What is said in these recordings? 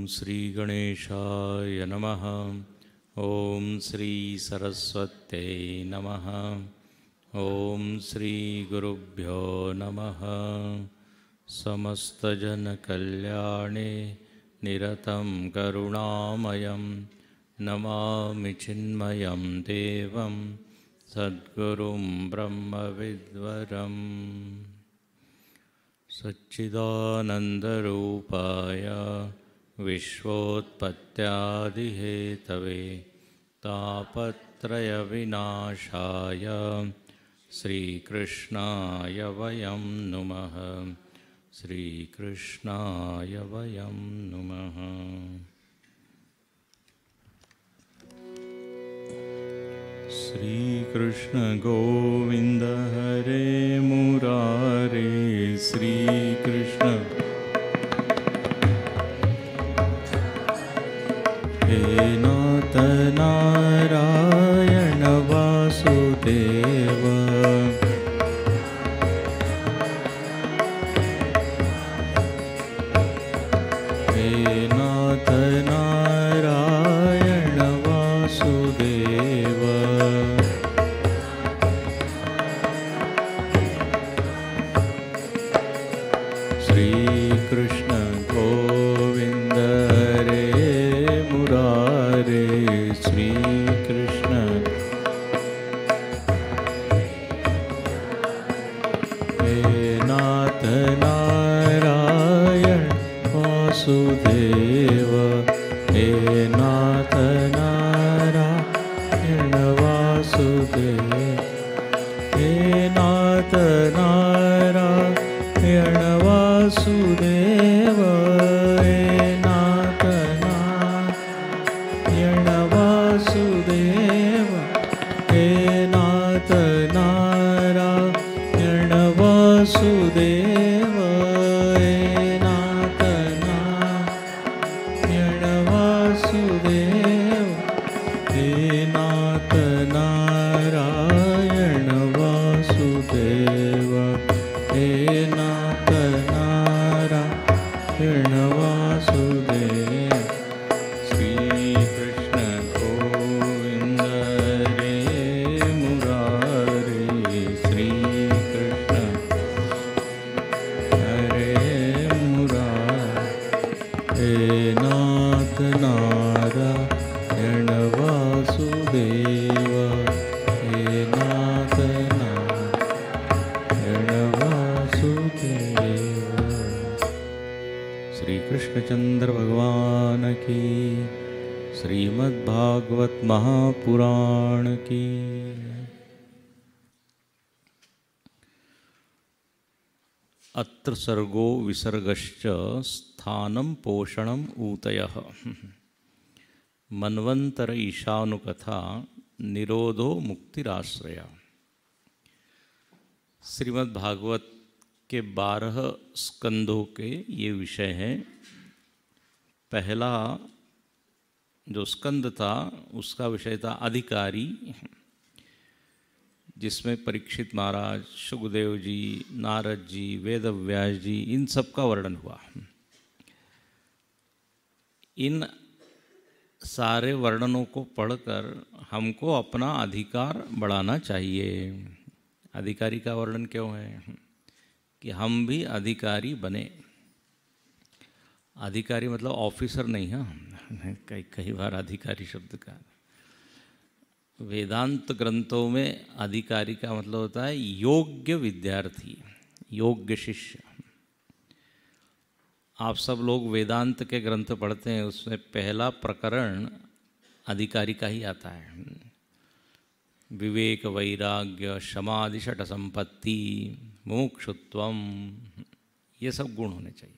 श्री गणेशाय नमः। ओम श्री सरस्वत्यै नमः। ओम श्री गुरुभ्यो नमः। समस्तजनकल्याणे निरतं करुणामयं नमामि चिन्मयं देवं सद्गुरुं ब्रह्मविद्वरम्। सच्चिदानन्दरूपाय विश्वोत्पत्त्यादिहेतवे तापत्रयविनाशाय श्रीकृष्णाय वयं नुमः। श्रीकृष्णाय वयं नुमः। श्रीकृष्ण गोविंद हरे मुरारे। श्रीकृष्ण हे नाथ नारायण वासुदेव। हे नाथ नारायण वासुदेव। श्रीकृष्ण गोविंद हरे मुरारे। श्रीकृष्ण हे नाथ नारायण वासुदेव। हे नाथ नारायण वासुदेव। हे नाथ नारायण वासुदेव। हे नाथ नारायण वासुदेव। हे नाथ नारायण वासुदेव। हे नाथ नारायण वासुदेव। हे नाथ नारायण वासुदेव। हे नाथ नारायण वासुदेव। श्रीकृष्ण गोविंद हरे मुरारे। श्रीकृष्ण हरे मुरारे। हे नाथ नारायण वासुदेव। हे नाथ नारायण वासुदेव। श्री कृष्णचंद्र भगवान की, श्रीमद्भागवत महापुराण की। अत्र सर्गो विसर्गश्च स्थानं पोषणम ऊतयः। मन्वंतर ईशानुकथा निरोधो मुक्तिराश्रया। श्रीमद् भागवत के 12 स्कंदों के ये विषय हैं। पहला जो स्कंद था उसका विषय था अधिकारी, जिसमें परीक्षित महाराज, शुकदेव जी, नारद जी, वेदव्यास जी, इन सब का वर्णन हुआ। इन सारे वर्णनों को पढ़कर हमको अपना अधिकार बढ़ाना चाहिए। अधिकारी का वर्णन क्यों है? कि हम भी अधिकारी बने। अधिकारी मतलब ऑफिसर नहीं, हाँ, कई बार अधिकारी शब्द का वेदांत ग्रंथों में अधिकारी का मतलब होता है योग्य विद्यार्थी, योग्य शिष्य। आप सब लोग वेदांत के ग्रंथ पढ़ते हैं, उसमें पहला प्रकरण अधिकारी का ही आता है। विवेक, वैराग्य, समाधि, षट संपत्ति, मुमुक्षुत्वम, ये सब गुण होने चाहिए।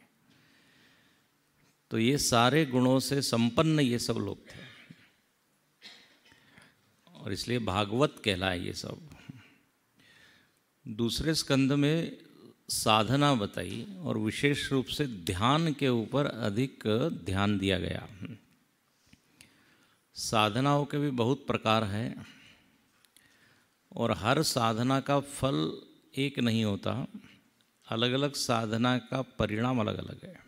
तो ये सारे गुणों से संपन्न ये सब लोग थे और इसलिए भागवत कहलाए ये सब। दूसरे स्कंद में साधना बताई और विशेष रूप से ध्यान के ऊपर अधिक ध्यान दिया गया। साधनाओं के भी बहुत प्रकार हैं और हर साधना का फल एक नहीं होता, अलग अलग साधना का परिणाम अलग अलग है।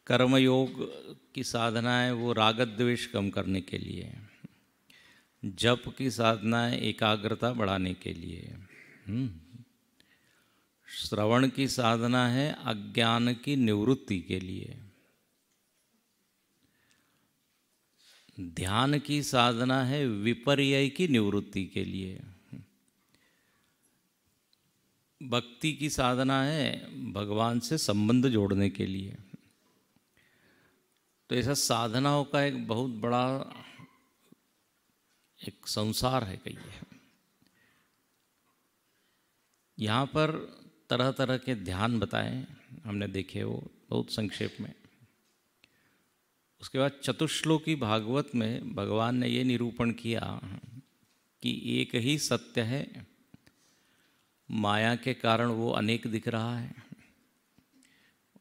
कर्मयोग की साधना है वो राग द्वेष कम करने के लिए, जप की साधना है एकाग्रता बढ़ाने के लिए, श्रवण की साधना है अज्ञान की निवृत्ति के लिए, ध्यान की साधना है विपर्यय की निवृत्ति के लिए, भक्ति की साधना है भगवान से संबंध जोड़ने के लिए। तो ऐसा साधनाओं का एक बहुत बड़ा एक संसार है कहिए। यहाँ पर तरह तरह के ध्यान बताए हमने, देखे वो बहुत संक्षेप में। उसके बाद चतुश्लोकी भागवत में भगवान ने ये निरूपण किया कि एक ही सत्य है, माया के कारण वो अनेक दिख रहा है,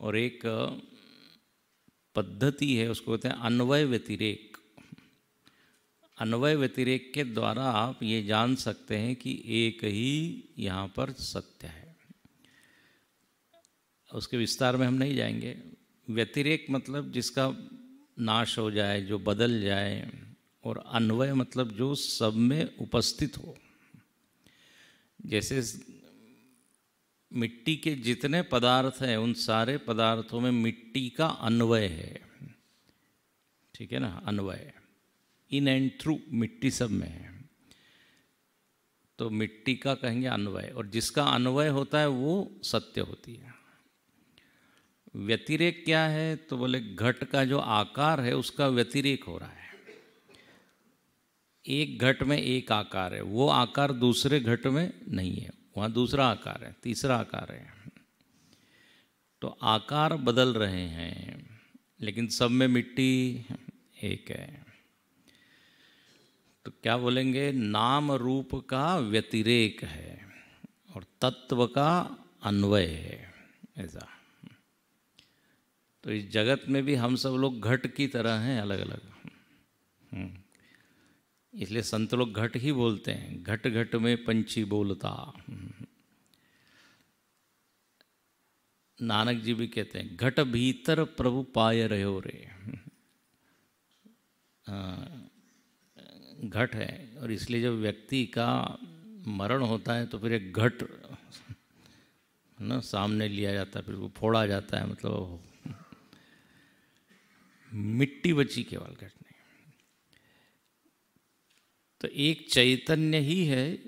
और एक पद्धति है उसको कहते हैं अन्वय व्यतिरेक। अन्वय व्यतिरेक के द्वारा आप ये जान सकते हैं कि एक ही यहाँ पर सत्य है। उसके विस्तार में हम नहीं जाएंगे। व्यतिरेक मतलब जिसका नाश हो जाए, जो बदल जाए, और अन्वय मतलब जो सब में उपस्थित हो। जैसे मिट्टी के जितने पदार्थ हैं उन सारे पदार्थों में मिट्टी का अन्वय है, ठीक है ना, अन्वय, इन एंड थ्रू मिट्टी सब में है, तो मिट्टी का कहेंगे अन्वय, और जिसका अन्वय होता है वो सत्य होती है। व्यतिरेक क्या है तो बोले घट का जो आकार है उसका व्यतिरेक हो रहा है। एक घट में एक आकार है, वो आकार दूसरे घट में नहीं है, वहाँ दूसरा आकार है, तीसरा आकार है। तो आकार बदल रहे हैं लेकिन सब में मिट्टी एक है। तो क्या बोलेंगे, नाम रूप का व्यतिरेक है और तत्व का अन्वय है, ऐसा। तो इस जगत में भी हम सब लोग घट की तरह हैं, अलग अलग। इसलिए संत लोग घट ही बोलते हैं, घट घट में पंछी बोलता। नानक जी भी कहते हैं घट भीतर प्रभु पाए रहो रे। घट है, और इसलिए जब व्यक्ति का मरण होता है तो फिर एक घट ना सामने लिया जाता है, फिर वो फोड़ा जाता है, मतलब मिट्टी बची केवल, घट नहीं। तो एक चैतन्य ही है,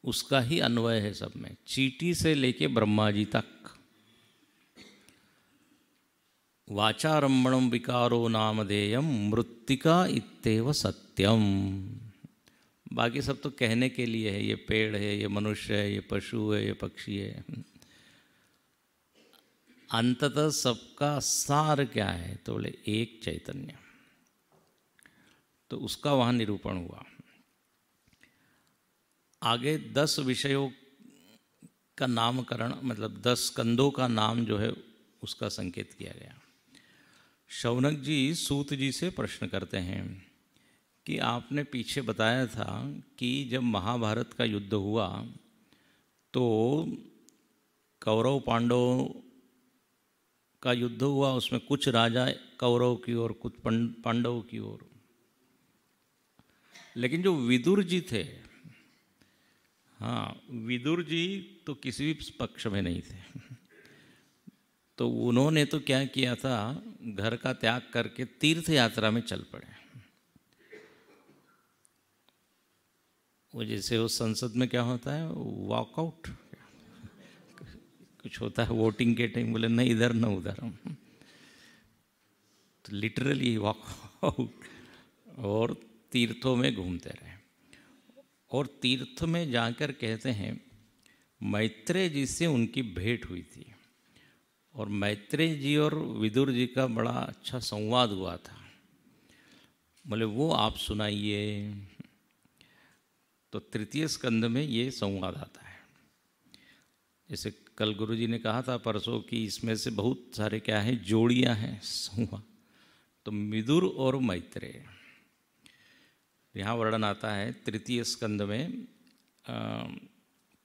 उसका ही अन्वय है सब में, चींटी से लेके ब्रह्मा जी तक। वाचारंभणम विकारो नामधेयम मृत्तिका इत्येव सत्यम। बाकी सब तो कहने के लिए है, ये पेड़ है, ये मनुष्य है, ये पशु है, ये पक्षी है। अंततः सबका सार क्या है तो बोले एक चैतन्य। तो उसका वहाँ निरूपण हुआ। आगे 10 विषयों का नामकरण, मतलब 10 स्कंदों का नाम जो है उसका संकेत किया गया। शौनक जी सूत जी से प्रश्न करते हैं कि आपने पीछे बताया था कि जब महाभारत का युद्ध हुआ तो कौरव पांडव का युद्ध हुआ, उसमें कुछ राजा कौरव की ओर, कुछ पांडव की ओर, लेकिन जो विदुर जी थे, हाँ, विदुर जी तो किसी भी पक्ष में नहीं थे। तो उन्होंने तो क्या किया था, घर का त्याग करके तीर्थ यात्रा में चल पड़े। वो जैसे उस संसद में क्या होता है, वॉकआउट कुछ होता है वोटिंग के टाइम, बोले नहीं इधर न उधर, तो लिटरली वॉकआउट, और तीर्थों में घूमते रहे। और तीर्थ में जाकर कहते हैं मैत्रेय जी से उनकी भेंट हुई थी, और मैत्रेय जी और विदुर जी का बड़ा अच्छा संवाद हुआ था। बोले वो आप सुनाइए। तो तृतीय स्कंद में ये संवाद आता है। जैसे कल गुरु जी ने कहा था परसों कि इसमें से बहुत सारे क्या हैं, जोड़ियां हैं संवाद। तो विदुर और मैत्रेय, यहाँ वर्णन आता है तृतीय स्कंद में।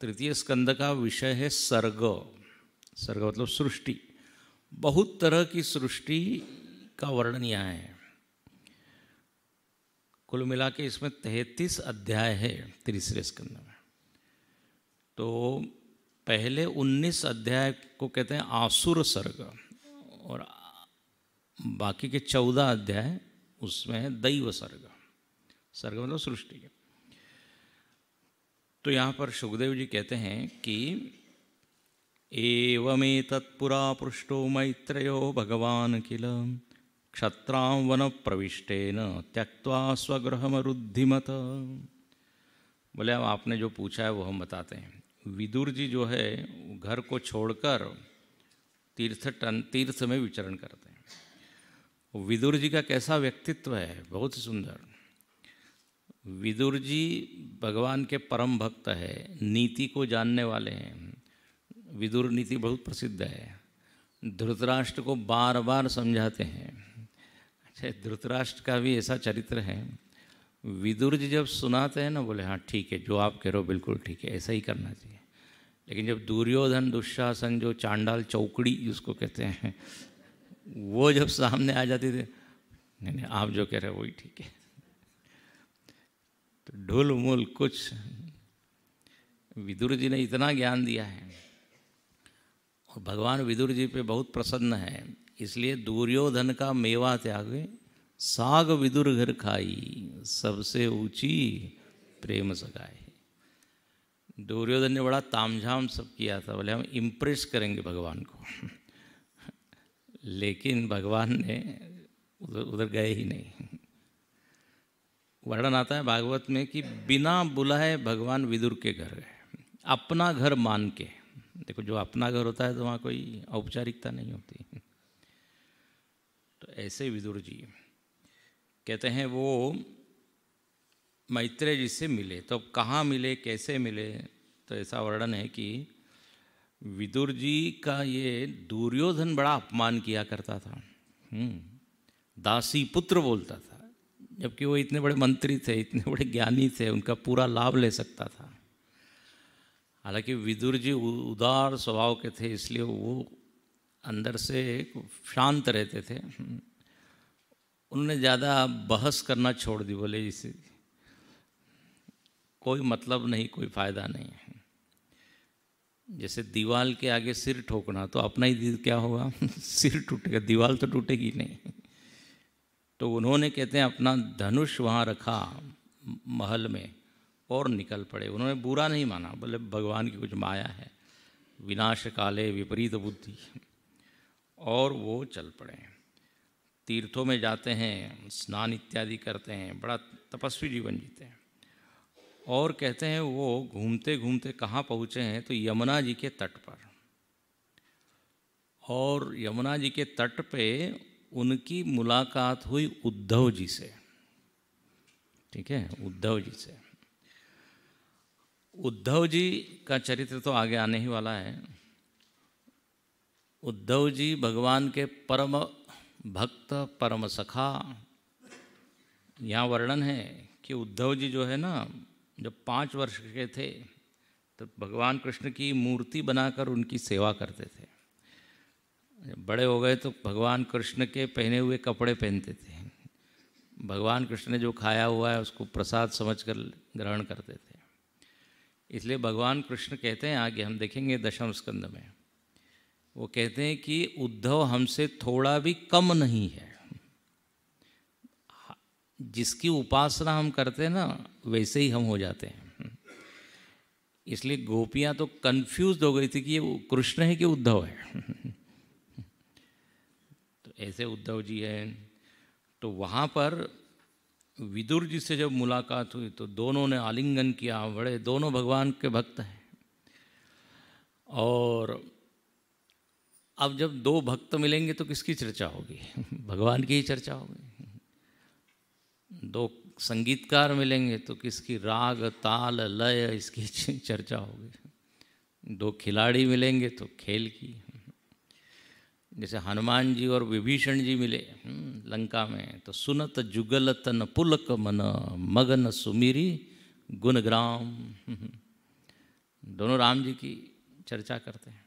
तृतीय स्कंद का विषय है सर्ग। सर्ग मतलब सृष्टि। बहुत तरह की सृष्टि का वर्णन यहाँ है। कुल मिला के इसमें 33 अध्याय है तीसरे स्कंद में। तो पहले 19 अध्याय को कहते हैं आसुर सर्ग, और बाकी के 14 अध्याय उसमें है दैव सर्ग। सर्ग मतलब सृष्टि। तो यहाँ पर सुखदेव जी कहते हैं कि एवमेतत्पुरा पृष्टो मैत्रेयो भगवान किल क्षत्रां वन प्रविष्टेन त्यक्त्वा स्वगृहमरुद्धिमत। बोले अब आपने जो पूछा है वो हम बताते हैं। विदुर जी जो है घर को छोड़कर तीर्थ में विचरण करते हैं। विदुर जी का कैसा व्यक्तित्व है, बहुत ही सुंदर। विदुर जी भगवान के परम भक्त है, नीति को जानने वाले हैं। विदुर नीति बहुत प्रसिद्ध है। धृतराष्ट्र को बार बार समझाते हैं। अच्छा, धृतराष्ट्र का भी ऐसा चरित्र है। विदुर जी जब सुनाते हैं ना, बोले हाँ ठीक है, जो आप कह रहे हो बिल्कुल ठीक है, ऐसा ही करना चाहिए। लेकिन जब दुर्योधन दुशासन, जो चांडाल चौकड़ी जिसको कहते हैं, वो जब सामने आ जाते थे, नहीं नहीं आप जो कह रहे हो वही ठीक है। तो ढुल मूल कुछ विदुर जी ने इतना ज्ञान दिया है, और भगवान विदुर जी पे बहुत प्रसन्न है। इसलिए दुर्योधन का मेवा त्यागे साग विदुर घर खाई, सबसे ऊंची प्रेम सगाई। दुर्योधन ने बड़ा तामझाम सब किया था, बोले हम इम्प्रेस करेंगे भगवान को, लेकिन भगवान ने उधर गए ही नहीं। वर्णन आता है भागवत में कि बिना बुलाए भगवान विदुर के घर गए, अपना घर मान के। देखो जो अपना घर होता है तो वहाँ कोई औपचारिकता नहीं होती। तो ऐसे विदुर जी कहते हैं वो मैत्रेय जी से मिले। तो कहाँ मिले, कैसे मिले, तो ऐसा वर्णन है कि विदुर जी का ये दुर्योधन बड़ा अपमान किया करता था। दासी पुत्र बोलता था, जबकि वो इतने बड़े मंत्री थे, इतने बड़े ज्ञानी थे, उनका पूरा लाभ ले सकता था। हालांकि विदुर जी उदार स्वभाव के थे, इसलिए वो अंदर से शांत रहते थे। उन्होंने ज़्यादा बहस करना छोड़ दी, बोले इसे कोई मतलब नहीं, कोई फ़ायदा नहीं है। जैसे दीवार के आगे सिर ठोकना, तो अपना ही क्या होगा सिर टूटेगा, दीवार तो टूटेगी नहीं। तो उन्होंने कहते हैं अपना धनुष वहाँ रखा महल में और निकल पड़े। उन्होंने बुरा नहीं माना, बोले भगवान की कुछ माया है, विनाश काले विपरीत बुद्धि, और वो चल पड़े। तीर्थों में जाते हैं, स्नान इत्यादि करते हैं, बड़ा तपस्वी जीवन जीते हैं। और कहते हैं वो घूमते घूमते कहाँ पहुँचे हैं, तो यमुना जी के तट पर। और यमुना जी के तट पे उनकी मुलाकात हुई उद्धव जी से। ठीक है, उद्धव जी से। उद्धव जी का चरित्र तो आगे आने ही वाला है। उद्धव जी भगवान के परम भक्त, परम सखा। यहाँ वर्णन है कि उद्धव जी जो है ना, जब 5 वर्ष के थे तो भगवान कृष्ण की मूर्ति बनाकर उनकी सेवा करते थे। जब बड़े हो गए तो भगवान कृष्ण के पहने हुए कपड़े पहनते थे। भगवान कृष्ण ने जो खाया हुआ है उसको प्रसाद समझकर ग्रहण करते थे। इसलिए भगवान कृष्ण कहते हैं, आगे हम देखेंगे 10वें स्कंद में, वो कहते हैं कि उद्धव हमसे थोड़ा भी कम नहीं है। जिसकी उपासना हम करते हैं ना, वैसे ही हम हो जाते हैं। इसलिए गोपियाँ तो कंफ्यूज हो गई थी कि ये कृष्ण है कि उद्धव है। तो ऐसे उद्धव जी हैं। तो वहाँ पर विदुर जी से जब मुलाकात हुई तो दोनों ने आलिंगन किया, बड़े दोनों भगवान के भक्त हैं। और अब जब दो भक्त मिलेंगे तो किसकी चर्चा होगी? भगवान की ही चर्चा होगी। दो संगीतकार मिलेंगे तो किसकी राग ताल लय इसकी चर्चा होगी। दो खिलाड़ी मिलेंगे तो खेल की। जैसे हनुमान जी और विभीषण जी मिले लंका में, तो सुनत जुगल तन पुलक मन मगन सुमिरी गुणग्राम। दोनों राम जी की चर्चा करते हैं।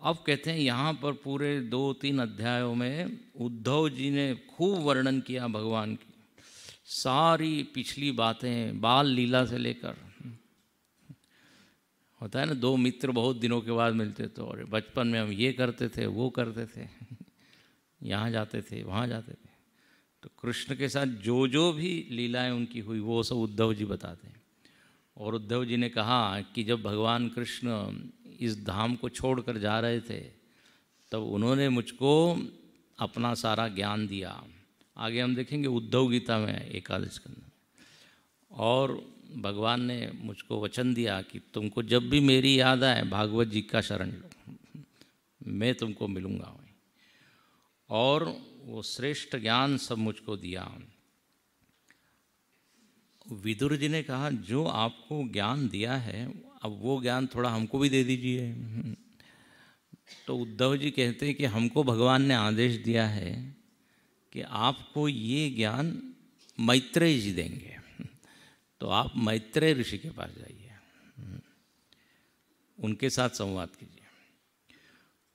अब कहते हैं यहाँ पर पूरे 2-3 अध्यायों में उद्धव जी ने खूब वर्णन किया भगवान की सारी पिछली बातें, बाल लीला से लेकर। होता है ना, दो मित्र बहुत दिनों के बाद मिलते तो, और बचपन में हम ये करते थे वो करते थे, यहाँ जाते थे वहाँ जाते थे। तो कृष्ण के साथ जो जो भी लीलाएं उनकी हुई वो सब उद्धव जी बताते हैं। और उद्धव जी ने कहा कि जब भगवान कृष्ण इस धाम को छोड़कर जा रहे थे तब उन्होंने मुझको अपना सारा ज्ञान दिया। आगे हम देखेंगे उद्धव गीता में एकादश स्कंद में। और भगवान ने मुझको वचन दिया कि तुमको जब भी मेरी याद आए भागवत जी का शरण लो, मैं तुमको मिलूँगा। और वो श्रेष्ठ ज्ञान सब मुझको दिया। विदुर जी ने कहा जो आपको ज्ञान दिया है अब वो ज्ञान थोड़ा हमको भी दे दीजिए। तो उद्धव जी कहते हैं कि हमको भगवान ने आदेश दिया है कि आपको ये ज्ञान मैत्रेय जी देंगे, तो आप मैत्रेय ऋषि के पास जाइए, उनके साथ संवाद कीजिए।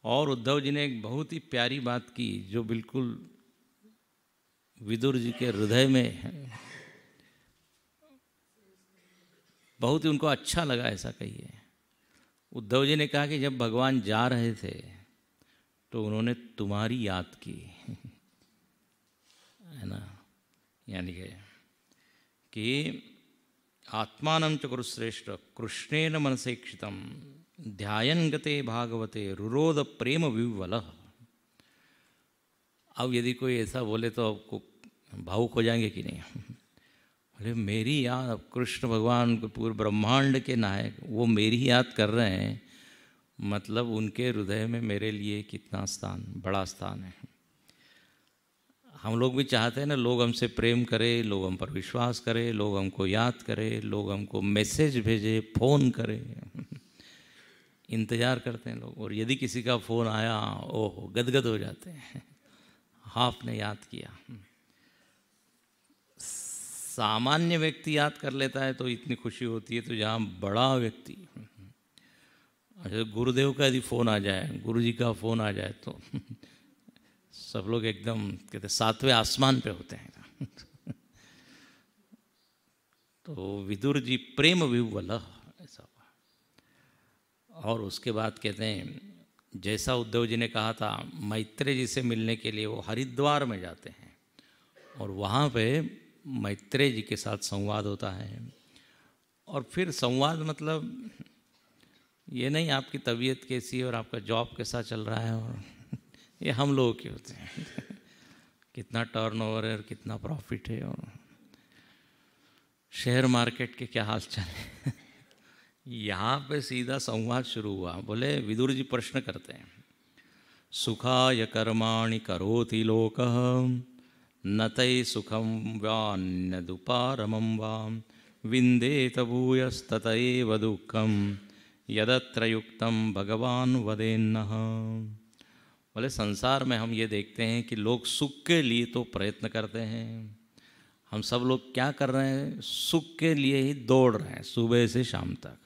और उद्धव जी ने एक बहुत ही प्यारी बात की जो बिल्कुल विदुर जी के हृदय में है, बहुत ही उनको अच्छा लगा, ऐसा कहिए। उद्धव जी ने कहा कि जब भगवान जा रहे थे तो उन्होंने तुम्हारी याद की, है ना। यानी कि आत्मानं च कुरुश्रेष्ठ कृष्णेन मनसेक्षितं ध्यायन् गते भागवते रुरोध प्रेम विह्वलः। अब यदि कोई ऐसा बोले तो आपको भावुक हो जाएंगे कि नहीं? अरे मेरी याद, कृष्ण भगवान को पूरे ब्रह्मांड के नायक, वो मेरी याद कर रहे हैं, मतलब उनके हृदय में मेरे लिए कितना स्थान, बड़ा स्थान है। हम लोग भी चाहते हैं ना लोग हमसे प्रेम करें, लोग हम पर विश्वास करें, लोग हमको याद करें, लोग हमको मैसेज भेजे, फ़ोन करें। इंतज़ार करते हैं लोग। और यदि किसी का फ़ोन आया, ओहो गदगद हो जाते हैं, आपने याद किया। सामान्य व्यक्ति याद कर लेता है तो इतनी खुशी होती है, तो जहाँ बड़ा व्यक्ति, अच्छा गुरुदेव का यदि फ़ोन आ जाए, गुरुजी का फ़ोन आ जाए तो सब लोग एकदम कहते 7वें आसमान पे होते हैं। तो विदुर जी प्रेम विह्वलः ऐसा हुआ। और उसके बाद कहते हैं जैसा उद्धव जी ने कहा था, मैत्रेय जी से मिलने के लिए वो हरिद्वार में जाते हैं और वहाँ पे मैत्रेय जी के साथ संवाद होता है। और फिर संवाद मतलब ये नहीं आपकी तबीयत कैसी है और आपका जॉब कैसा चल रहा है, और ये हम लोगों के होते हैं। कितना टर्नओवर है और कितना प्रॉफिट है और शेयर मार्केट के क्या हाल चाल है। यहाँ पे सीधा संवाद शुरू हुआ। बोले विदुर जी प्रश्न करते हैं, सुखाय कर्माणि करोति लोकः न तै सुखम व्यान्यदुपारमं वा विन्देत भूयस्तत एव दुःखं यदत्र युक्तं भगवान वदेन्नः। बोले संसार में हम ये देखते हैं कि लोग सुख के लिए तो प्रयत्न करते हैं। हम सब लोग क्या कर रहे हैं? सुख के लिए ही दौड़ रहे हैं सुबह से शाम तक।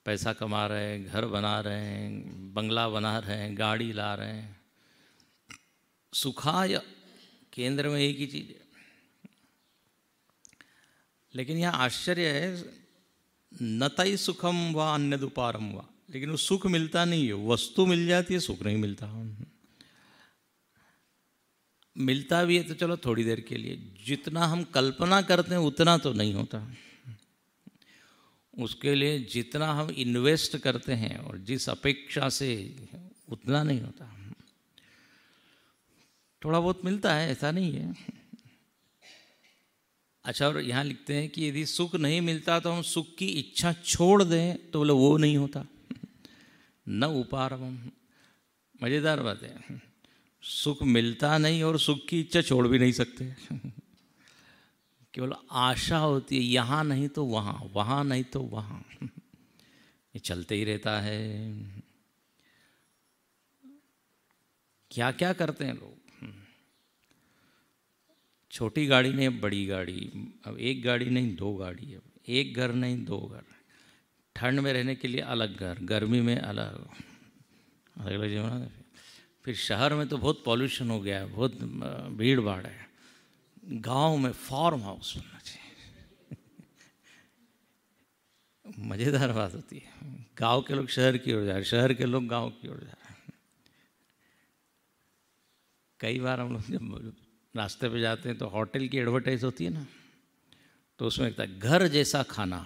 पैसा कमा रहे हैं, घर बना रहे हैं, बंगला बना रहे हैं, गाड़ी ला रहे हैं। सुखाय केंद्र में एक ही चीज़ है। लेकिन यहाँ आश्चर्य है, न तै सुखम व अन्यदुपारम व, लेकिन वो सुख मिलता नहीं है। वस्तु मिल जाती है, सुख नहीं मिलता। मिलता भी है तो चलो थोड़ी देर के लिए, जितना हम कल्पना करते हैं उतना तो नहीं होता। उसके लिए जितना हम इन्वेस्ट करते हैं और जिस अपेक्षा से, उतना नहीं होता। थोड़ा बहुत मिलता है, ऐसा नहीं है। अच्छा, और यहाँ लिखते हैं कि यदि सुख नहीं मिलता तो हम सुख की इच्छा छोड़ दें, तो बोले वो नहीं होता। न उपारवम, मज़ेदार बात है। सुख मिलता नहीं और सुख की इच्छा छोड़ भी नहीं सकते। केवल आशा होती है, यहाँ नहीं तो वहाँ, वहाँ नहीं तो वहाँ, ये चलते ही रहता है। क्या क्या करते हैं लोग। छोटी गाड़ी नहीं, अब बड़ी गाड़ी, अब एक गाड़ी नहीं दो गाड़ी, अब एक घर नहीं दो घर, ठंड में रहने के लिए अलग घर, गर्मी में अलग अलग जगह। फिर शहर में तो बहुत पॉल्यूशन हो गया है, बहुत भीड़ भाड़ है। गांव में फार्म हाउस होना चाहिए। मज़ेदार बात होती है, गांव के लोग शहर की ओर जा रहे, शहर के लोग गांव की ओर जा रहे हैं। कई बार हम लोग जब रास्ते पे जाते हैं तो होटल की एडवर्टाइज होती है ना, तो उसमें लिखता है घर जैसा खाना।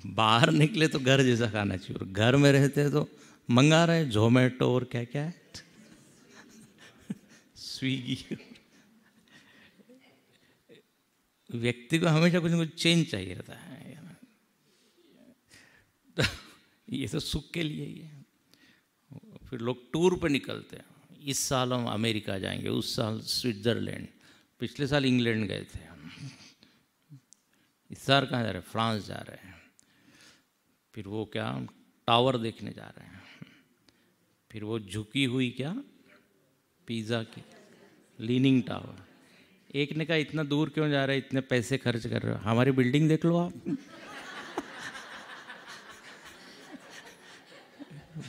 बाहर निकले तो घर जैसा खाना चाहिए, और घर में रहते हैं तो मंगा रहे जोमेटो और क्या क्या है, स्विगी। व्यक्ति को हमेशा कुछ न कुछ चेंज चाहिए रहता है। तो ये तो सुख के लिए ही है। फिर लोग टूर पे निकलते हैं, इस साल हम अमेरिका जाएंगे, उस साल स्विट्ज़रलैंड, पिछले साल इंग्लैंड गए थे हम, इस साल कहाँ जा रहे हैं, फ्रांस जा रहे हैं। फिर वो क्या टावर देखने जा रहे हैं, फिर वो झुकी हुई क्या पिज़्ज़ा की लीनिंग टावर। एक ने कहा इतना दूर क्यों जा रहे हैं, इतने पैसे खर्च कर रहे हो, हमारी बिल्डिंग देख लो आप।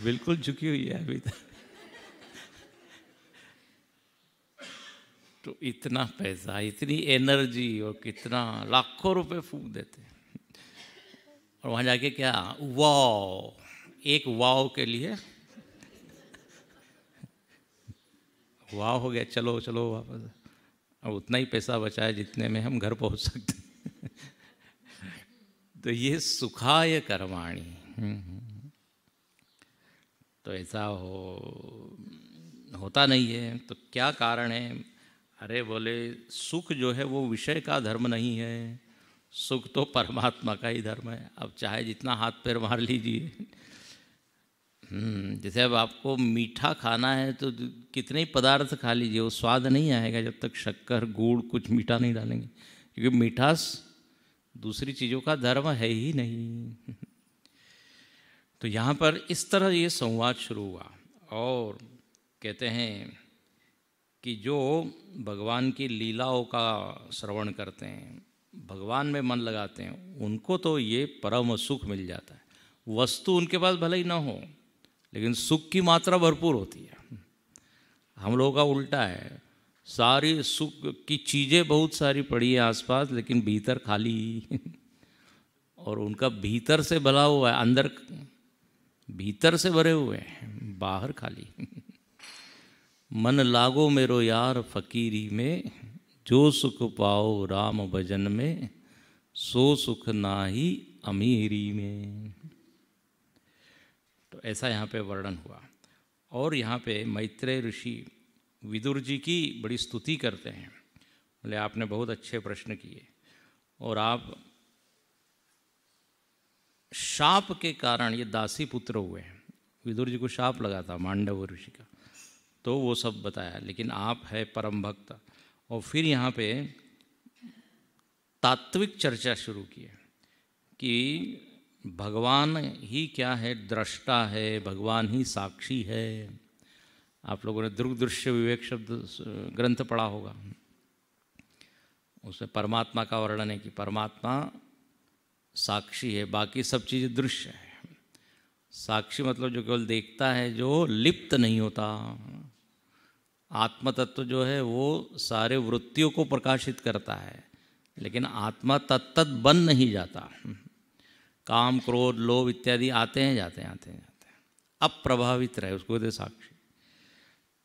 बिल्कुल झुकी हुई है अभी तक। तो इतना पैसा, इतनी एनर्जी, और कितना लाखों रुपए फूंक देते हैं, और वहाँ जाके क्या वाव, एक वाव के लिए वाव हो गया, चलो चलो वापस। और उतना ही पैसा बचा है जितने में हम घर पहुँच सकते हैं। तो ये सुखाय कर्माणि। तो ऐसा होता नहीं है, तो क्या कारण है? अरे बोले सुख जो है वो विषय का धर्म नहीं है, सुख तो परमात्मा का ही धर्म है। अब चाहे जितना हाथ पैर मार लीजिए, जैसे अब आपको मीठा खाना है तो कितने ही पदार्थ खा लीजिए, वो स्वाद नहीं आएगा जब तक शक्कर गुड़ कुछ मीठा नहीं डालेंगे, क्योंकि मिठास दूसरी चीज़ों का धर्म है ही नहीं। तो यहाँ पर इस तरह ये संवाद शुरू हुआ, और कहते हैं कि जो भगवान की लीलाओं का श्रवण करते हैं, भगवान में मन लगाते हैं, उनको तो ये परम सुख मिल जाता है। वस्तु उनके पास भले ही ना हो, लेकिन सुख की मात्रा भरपूर होती है। हम लोगों का उल्टा है, सारी सुख की चीज़ें बहुत सारी पड़ी है आसपास, लेकिन भीतर खाली। और उनका भीतर से भरा हुआ है, अंदर भीतर से भरे हुए हैं, बाहर खाली। मन लागो मेरो यार फकीरी में, जो सुख पाओ राम भजन में, सो सुख नाही अमीरी में। तो ऐसा यहाँ पे वर्णन हुआ। और यहाँ पे मैत्रेय ऋषि विदुर जी की बड़ी स्तुति करते हैं, बोले आपने बहुत अच्छे प्रश्न किए, और आप शाप के कारण ये दासी पुत्र हुए हैं। विदुर जी को शाप लगा था मांडव ऋषि का, तो वो सब बताया, लेकिन आप है परम भक्त। और फिर यहाँ पे तात्विक चर्चा शुरू की है कि भगवान ही क्या है, दृष्टा है, भगवान ही साक्षी है। आप लोगों ने दृग दृश्य विवेक शब्द ग्रंथ पढ़ा होगा, उसमें परमात्मा का वर्णन है कि परमात्मा साक्षी है, बाकी सब चीज़ें दृश्य है। साक्षी मतलब जो केवल देखता है, जो लिप्त नहीं होता। आत्म तत्व जो है वो सारे वृत्तियों को प्रकाशित करता है, लेकिन आत्मा तत्त बन नहीं जाता। काम क्रोध लोभ इत्यादि आते हैं जाते हैं आते हैं जाते हैं, अप्रभावित रहे, उसको दे साक्षी।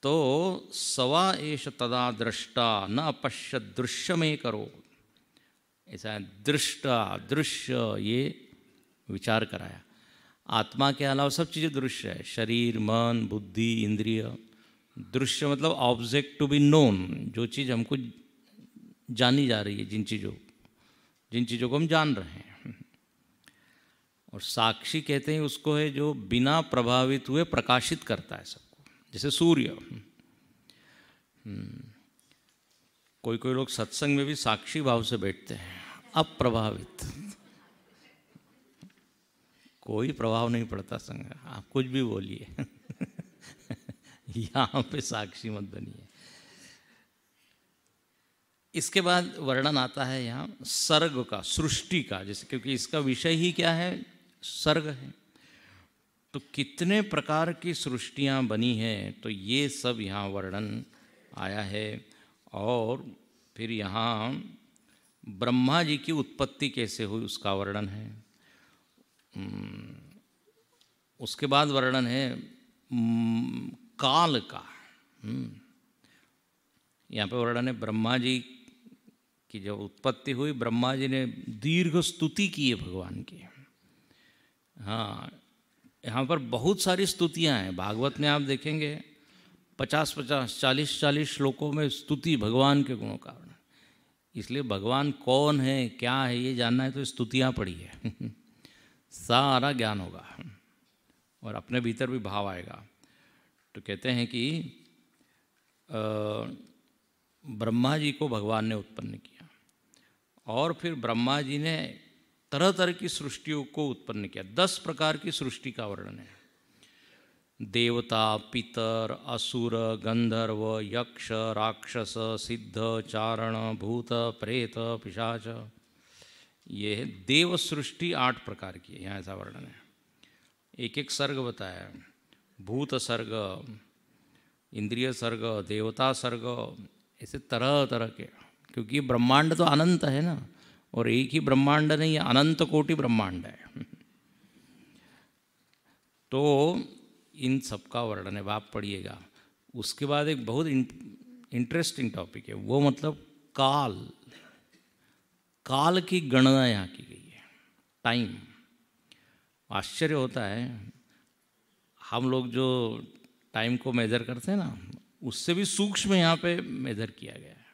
तो सवा एष तदा दृष्टा न अपश्य दृश्य में करो, ऐसा है, दृष्टा दृश्य ये विचार कराया। आत्मा के अलावा सब चीज़ें दृश्य है, शरीर मन बुद्धि इंद्रिय। दृश्य मतलब ऑब्जेक्ट टू बी नोन, जो चीज़ हमको जानी जा रही है, जिन चीज़ों को हम जान रहे हैं। और साक्षी कहते हैं उसको है जो बिना प्रभावित हुए प्रकाशित करता है सबको, जैसे सूर्य। कोई कोई लोग सत्संग में भी साक्षी भाव से बैठते हैं, अप्रभावित, कोई प्रभाव नहीं पड़ता संग, आप कुछ भी बोलिए यहाँ पे साक्षी मत बनिए। इसके बाद वर्णन आता है यहाँ सर्ग का, सृष्टि का, जैसे क्योंकि इसका विषय ही क्या है, सर्ग है। तो कितने प्रकार की सृष्टियाँ बनी हैं, तो ये सब यहाँ वर्णन आया है। और फिर यहाँ ब्रह्मा जी की उत्पत्ति कैसे हुई उसका वर्णन है। उसके बाद वर्णन है काल का। यहाँ पे वर्णन है ब्रह्मा जी की जब उत्पत्ति हुई, ब्रह्मा जी ने दीर्घ स्तुति की है भगवान की। हाँ, यहाँ पर बहुत सारी स्तुतियाँ हैं। भागवत में आप देखेंगे 50-50, 40-40 श्लोकों में स्तुति भगवान के गुणों का वर्णन। इसलिए भगवान कौन है क्या है ये जानना है तो स्तुतियाँ पढ़िए सारा ज्ञान होगा और अपने भीतर भी भाव आएगा। तो कहते हैं कि ब्रह्मा जी को भगवान ने उत्पन्न किया और फिर ब्रह्मा जी ने तरह तरह की सृष्टियों को उत्पन्न किया। 10 प्रकार की सृष्टि का वर्णन है। देवता, पितर, असुर, गंधर्व, यक्ष, राक्षस, सिद्ध, चारण, भूत, प्रेत, पिशाच। ये है देव सृष्टि 8 प्रकार की है, यहाँ ऐसा वर्णन है। एक एक सर्ग बताया है, भूत सर्ग, इंद्रिय सर्ग, देवता सर्ग, ऐसे तरह तरह के। क्योंकि ब्रह्मांड तो अनंत है ना, और एक ही ब्रह्मांड नहीं, अनंत कोटि ब्रह्मांड है। तो इन सब का वर्णन है, आप पढ़िएगा। उसके बाद एक बहुत इंटरेस्टिंग टॉपिक है, वो मतलब काल। काल की गणना यहाँ की गई है, टाइम। आश्चर्य होता है, हम लोग जो टाइम को मेजर करते हैं ना, उससे भी सूक्ष्म यहाँ पे मेजर किया गया है।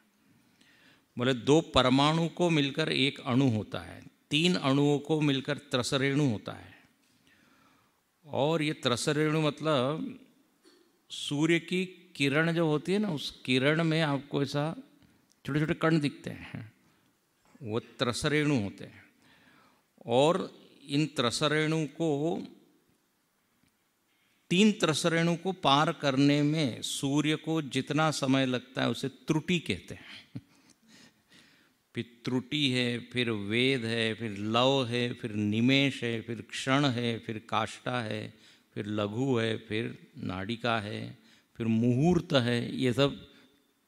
बोले 2 परमाणु को मिलकर एक अणु होता है, 3 अणुओं को मिलकर त्रसरेणु होता है। और ये त्रसरेणु मतलब सूर्य की किरण जो होती है ना, उस किरण में आपको ऐसा छोटे छोटे कण दिखते हैं, वो त्रसरेणु होते हैं। और इन त्रसरेणु को 3 त्रसरेणु को पार करने में सूर्य को जितना समय लगता है उसे त्रुटि कहते हैं। फिर त्रुटि है, फिर वेद है, फिर लव है, फिर निमेष है, फिर क्षण है, फिर काष्ठा है, फिर लघु है, फिर नाडिका है, फिर मुहूर्त है। ये सब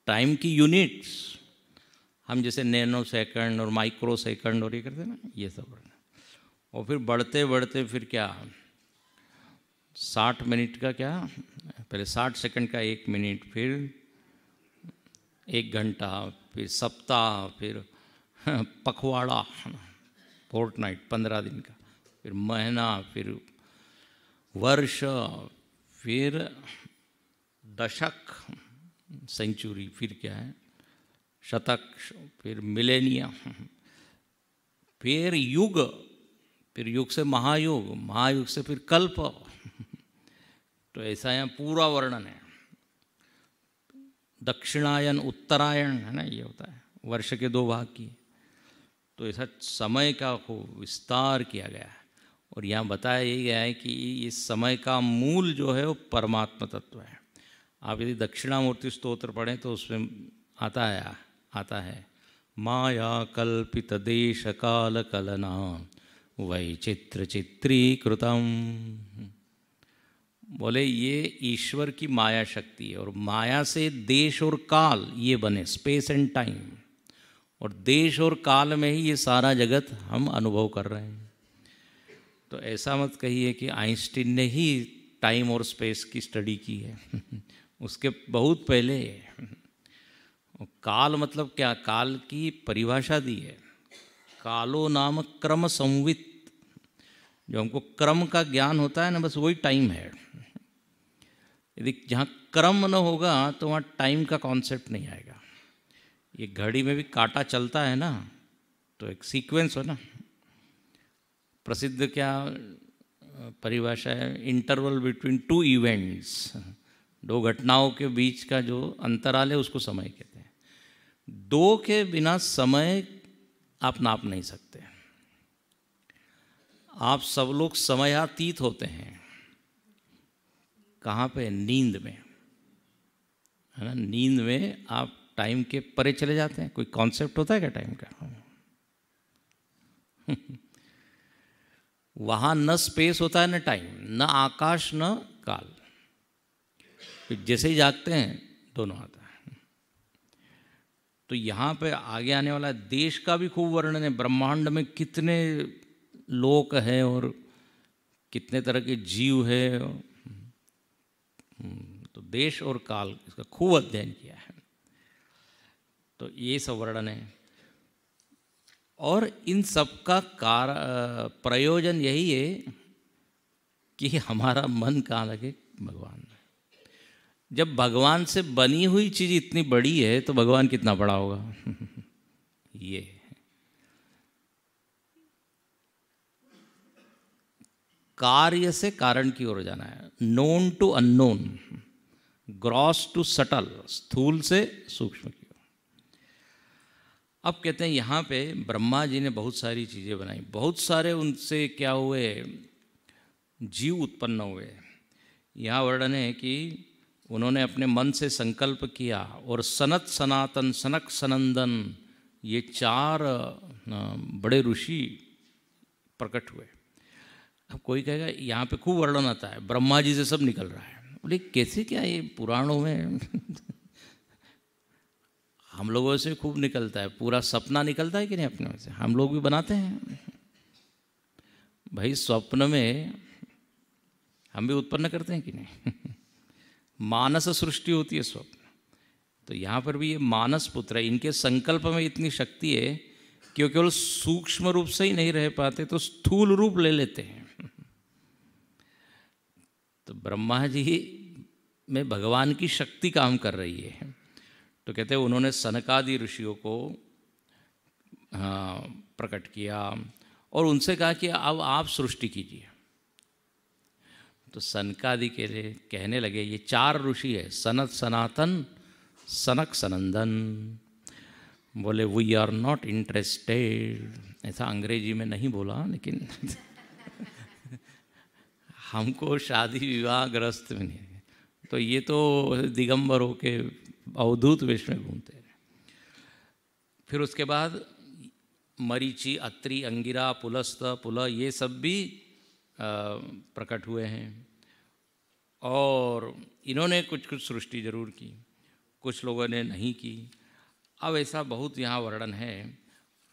टाइम की यूनिट्स, हम जैसे नैनो सेकंड और माइक्रो सेकंड और ये करते हैं ना, ये सब। और फिर बढ़ते बढ़ते फिर क्या 60 मिनट का, क्या पहले 60 सेकंड का 1 मिनट, फिर 1 घंटा, फिर सप्ताह, फिर पखवाड़ा, फोर्टनाइट 15 दिन का, फिर महीना, फिर वर्ष, फिर दशक सेंचुरी, फिर क्या है शतक, फिर मिलेनिया, फिर युग, फिर युग से महायुग, महायुग से फिर कल्प। तो ऐसा यहाँ पूरा वर्णन है। दक्षिणायन उत्तरायण है ना, ये होता है वर्ष के 2 भाग की। तो ऐसा समय का विस्तार किया गया है। और यहाँ बताया ये गया है कि इस समय का मूल जो है वो परमात्मा तत्व है। आप यदि दक्षिणामूर्ति स्तोत्र पढ़ें तो उसमें आता है माया कल्पित देश काल कलना वैचित्र चित्रीकृतम। बोले ये ईश्वर की माया शक्ति है, और माया से देश और काल ये बने, स्पेस एंड टाइम। और देश और काल में ही ये सारा जगत हम अनुभव कर रहे हैं। तो ऐसा मत कहिए कि आइंस्टीन ने ही टाइम और स्पेस की स्टडी की है उसके बहुत पहले है। काल मतलब क्या, काल की परिभाषा दी है, कालो नाम क्रम संवित। जो हमको क्रम का ज्ञान होता है ना, बस वही टाइम है। यदि जहाँ क्रम न होगा तो वहाँ टाइम का कॉन्सेप्ट नहीं आएगा। ये घड़ी में भी कांटा चलता है ना, तो एक सीक्वेंस हो ना। प्रसिद्ध क्या परिभाषा है, इंटरवल बिटवीन टू इवेंट्स, दो घटनाओं के बीच का जो अंतराल है उसको समय कहते हैं। दो के बिना समय आप नाप नहीं सकते। आप सब लोग समयातीत होते हैं। कहाँ पे? नींद में, है ना। नींद में आप टाइम के परे चले जाते हैं। कोई कॉन्सेप्ट होता है क्या टाइम का? वहाँ न स्पेस होता है न टाइम, न आकाश न काल। फिर जैसे ही जागते हैं दोनों आता है। तो यहाँ पे आगे आने वाला देश का भी खूब वर्णन है। ब्रह्मांड में कितने लोक हैं और कितने तरह के जीव हैं। तो देश और काल इसका खूब अध्ययन किया है। तो ये सब वर्णन है। और इन सब का प्रयोजन यही है कि हमारा मन कहाँ लगे? भगवान में। जब भगवान से बनी हुई चीज़ इतनी बड़ी है तो भगवान कितना बड़ा होगा? ये कार्य से कारण की ओर जाना है। Known to unknown, gross to subtle, स्थूल से सूक्ष्म की ओर। अब कहते हैं यहाँ पे ब्रह्मा जी ने बहुत सारी चीज़ें बनाई, बहुत सारे उनसे क्या हुए, जीव उत्पन्न हुए। यहाँ वर्णन है कि उन्होंने अपने मन से संकल्प किया और सनत सनातन सनक सनंदन ये चार बड़े ऋषि प्रकट हुए। अब कोई कहेगा यहाँ पे खूब वर्णन आता है, ब्रह्मा जी से सब निकल रहा है। बोले कैसे, क्या ये पुराणों में हम लोगों से खूब निकलता है। पूरा सपना निकलता है कि नहीं अपने में से? हम लोग भी बनाते हैं भाई। स्वप्न में हम भी उत्पन्न करते हैं कि नहीं? मानस सृष्टि होती है स्वप्न। तो यहाँ पर भी ये मानस पुत्र है। इनके संकल्प में इतनी शक्ति है कि वो केवल सूक्ष्म रूप से ही नहीं रह पाते तो स्थूल रूप ले लेते हैं। तो ब्रह्मा जी में भगवान की शक्ति काम कर रही है। तो कहते हैं उन्होंने सनकादि ऋषियों को प्रकट किया और उनसे कहा कि अब आप सृष्टि कीजिए। तो सनकादि के लिए कहने लगे, ये चार ऋषि है, सनत सनातन सनक सनंदन। बोले वी आर नॉट इंटरेस्टेड। ऐसा अंग्रेजी में नहीं बोला, लेकिन हमको शादी विवाह ग्रस्त में नहीं। तो ये तो दिगंबर होके अवधूत वेश में घूमते हैं। फिर उसके बाद मरीचि, अत्रि, अंगिरा, पुलस्त, पुल, ये सब भी प्रकट हुए हैं। और इन्होंने कुछ कुछ सृष्टि जरूर की, कुछ लोगों ने नहीं की। अब ऐसा बहुत यहाँ वर्णन है।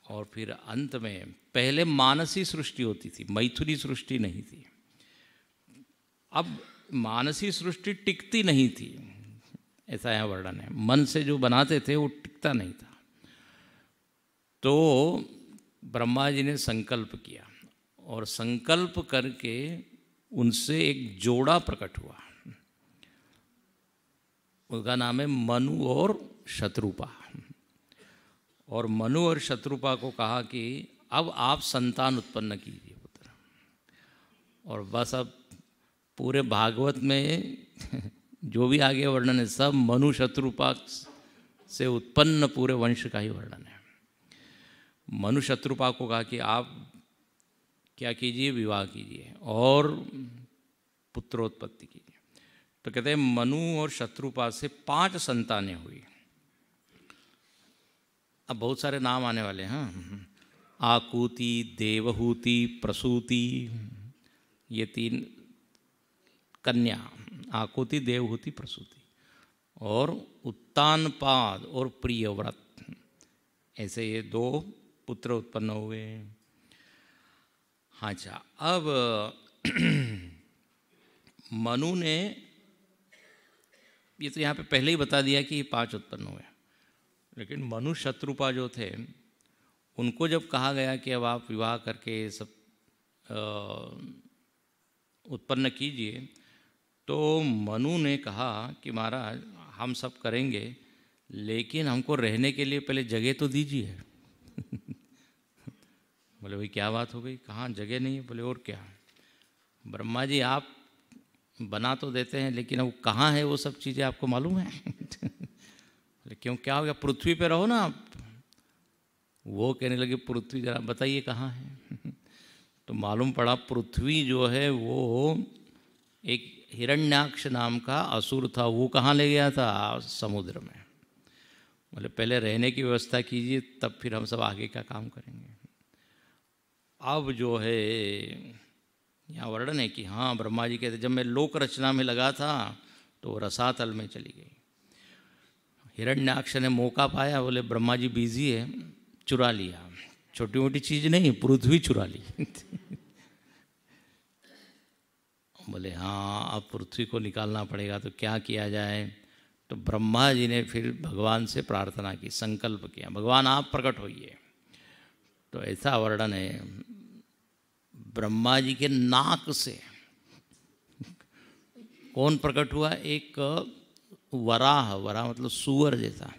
और फिर अंत में पहले मानसी सृष्टि होती थी, मैथुनी सृष्टि नहीं थी। अब मानसी सृष्टि टिकती नहीं थी, ऐसा यहाँ वर्णन है। मन से जो बनाते थे वो टिकता नहीं था। तो ब्रह्मा जी ने संकल्प किया और संकल्प करके उनसे एक जोड़ा प्रकट हुआ। उसका नाम है मनु और शत्रुपा। और मनु और शत्रुपा को कहा कि अब आप संतान उत्पन्न कीजिए पुत्र। और बस अब पूरे भागवत में जो भी आगे वर्णन है सब मनु शत्रुपा से उत्पन्न पूरे वंश का ही वर्णन है। मनु शत्रुपा को कहा कि आप क्या कीजिए, विवाह कीजिए और पुत्रोत्पत्ति कीजिए। तो कहते हैं मनु और शत्रुपा से 5 संतानें हुई। अब बहुत सारे नाम आने वाले हैं। आकूति, देवहूति, प्रसूति, ये 3 कन्या, आकुति, देवहूति, प्रसूति। और उत्तानपाद और प्रियव्रत, ऐसे ये 2 पुत्र उत्पन्न हुए। अच्छा, अब मनु ने ये तो यहाँ पे पहले ही बता दिया कि ये 5 उत्पन्न हुए, लेकिन मनु शत्रुपा जो थे उनको जब कहा गया कि अब आप विवाह करके सब उत्पन्न कीजिए, तो मनु ने कहा कि महाराज हम सब करेंगे, लेकिन हमको रहने के लिए पहले जगह तो दीजिए। बोले भाई क्या बात हो गई, कहाँ जगह नहीं है? बोले और क्या, ब्रह्मा जी आप बना तो देते हैं, लेकिन अब कहाँ है वो सब चीज़ें आपको मालूम है? बोले क्यों, क्या हो गया, पृथ्वी पे रहो ना आप। वो कहने लगे पृथ्वी जरा बताइए कहाँ है? तो मालूम पड़ा पृथ्वी जो है वो एक हिरण्याक्ष नाम का असुर था, वो कहाँ ले गया था? समुद्र में। बोले पहले रहने की व्यवस्था कीजिए, तब फिर हम सब आगे का काम करेंगे। अब जो है यहाँ वर्णन है कि हाँ ब्रह्मा जी कहते जब मैं लोक रचना में लगा था तो रसातल में चली गई। हिरण्याक्ष ने मौका पाया, बोले ब्रह्मा जी बिजी है, चुरा लिया। छोटी मोटी चीज़ नहीं, पृथ्वी चुरा ली। बोले हाँ अब पृथ्वी को निकालना पड़ेगा, तो क्या किया जाए? तो ब्रह्मा जी ने फिर भगवान से प्रार्थना की, संकल्प किया, भगवान आप प्रकट होइए। तो ऐसा वर्णन है ब्रह्मा जी के नाक से कौन प्रकट हुआ? एक वराह, वराह मतलब सुअर जैसा।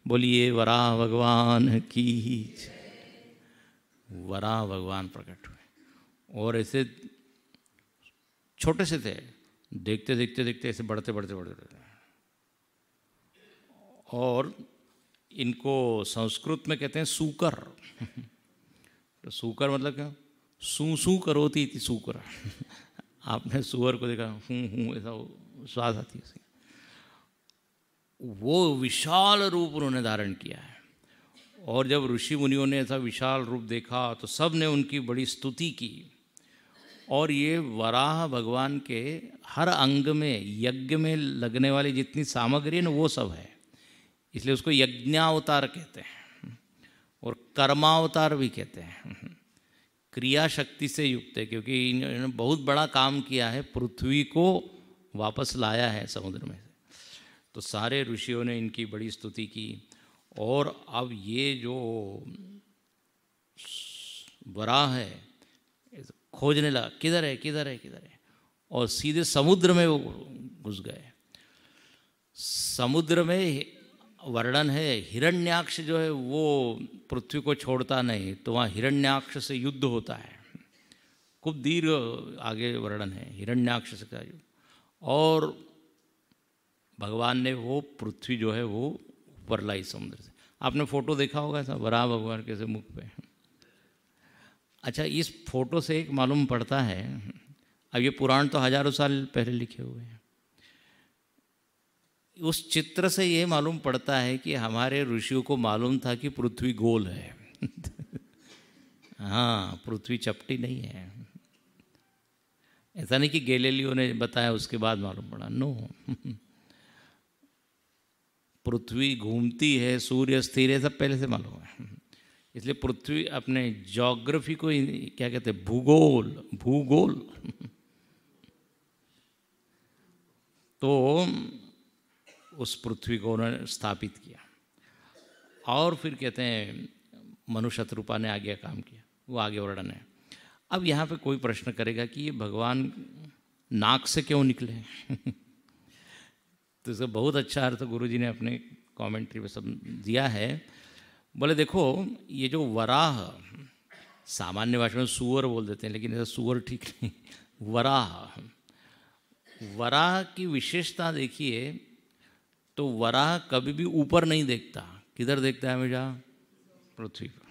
बोलिए वराह भगवान की। वराह भगवान प्रकट हुए और ऐसे छोटे से थे, देखते देखते देखते ऐसे बढ़ते बढ़ते बढ़ते, और इनको संस्कृत में कहते हैं सूकर। तो सूकर मतलब क्या? सू करोती थी सूकर। आपने सुअर को देखा, हूँ ऐसा स्वाद आती है। वो विशाल रूप उन्होंने धारण किया है, और जब ऋषि मुनियों ने ऐसा विशाल रूप देखा तो सब ने उनकी बड़ी स्तुति की। और ये वराह भगवान के हर अंग में, यज्ञ में लगने वाली जितनी सामग्री है ना वो सब है, इसलिए उसको यज्ञावतार कहते हैं और कर्मावतार भी कहते हैं। क्रिया शक्ति से युक्त है, क्योंकि इन्होंने बहुत बड़ा काम किया है, पृथ्वी को वापस लाया है समुद्र में से। तो सारे ऋषियों ने इनकी बड़ी स्तुति की। और अब ये जो वराह है खोजने लगा, किधर है किधर है किधर है, और सीधे समुद्र में वो घुस गए। समुद्र में वर्णन है हिरण्याक्ष जो है वो पृथ्वी को छोड़ता नहीं, तो वहाँ हिरण्याक्ष से युद्ध होता है। खूब दीर्घ आगे वर्णन है हिरण्याक्ष से का युद्ध, और भगवान ने वो पृथ्वी जो है वो ऊपर लाई समुद्र से। आपने फोटो देखा होगा ऐसा, वराह भगवान कैसे मुख पे। अच्छा, इस फोटो से एक मालूम पड़ता है, अब ये पुराण तो हजारों साल पहले लिखे हुए हैं, उस चित्र से ये मालूम पड़ता है कि हमारे ऋषियों को मालूम था कि पृथ्वी गोल है। हाँ, पृथ्वी चपटी नहीं है। ऐसा नहीं कि गैलीलियो ने बताया उसके बाद मालूम पड़ा, नो। पृथ्वी घूमती है, सूर्य स्थिर है, सब पहले से मालूम है। इसलिए पृथ्वी अपने ज्योग्राफी को क्या कहते हैं, भूगोल, भूगोल। तो उस पृथ्वी को उन्होंने स्थापित किया, और फिर कहते हैं मनु शत्रुपा ने आगे काम किया, वो आगे वर्णन है। अब यहाँ पे कोई प्रश्न करेगा कि ये भगवान नाक से क्यों निकले? तो इसका बहुत अच्छा अर्थ गुरुजी ने अपने कमेंट्री में सब दिया है। बोले देखो, ये जो वराह, सामान्य भाषा में सुअर बोल देते हैं, लेकिन ऐसा सुअर ठीक नहीं, वराह, वराह की विशेषता देखिए, तो वराह कभी भी ऊपर नहीं देखता, किधर देखता है हमेशा? पृथ्वी पर।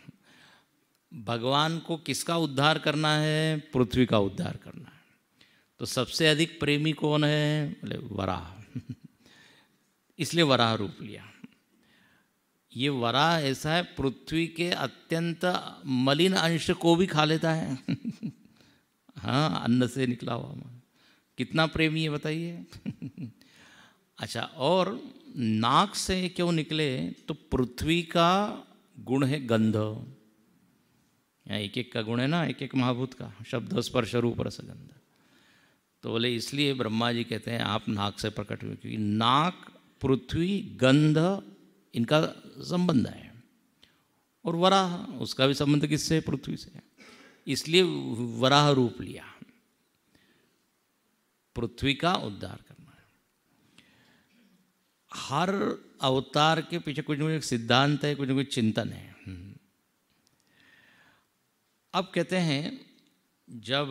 भगवान को किसका उद्धार करना है? पृथ्वी का उद्धार करना है। तो सबसे अधिक प्रेमी कौन है? बोले वराह। इसलिए वराह रूप लिया। ये वराह ऐसा है, पृथ्वी के अत्यंत मलिन अंश को भी खा लेता है। हाँ, अन्न से निकला हुआ, कितना प्रेमी है बताइए। अच्छा, और नाक से क्यों निकले? तो पृथ्वी का गुण है गंध, यहाँ एक एक का गुण है ना, एक एक महाभूत का, शब्द स्पर्श रूप रसगंध। तो बोले इसलिए ब्रह्मा जी कहते हैं आप नाक से प्रकट हुए, क्योंकि नाक, पृथ्वी, गंध इनका संबंध है। और वराह, उसका भी संबंध किससे है? पृथ्वी से। इसलिए वराह रूप लिया, पृथ्वी का उद्धार करना है। हर अवतार के पीछे कुछ न कुछ सिद्धांत है, कुछ न कुछ चिंतन है। अब कहते हैं जब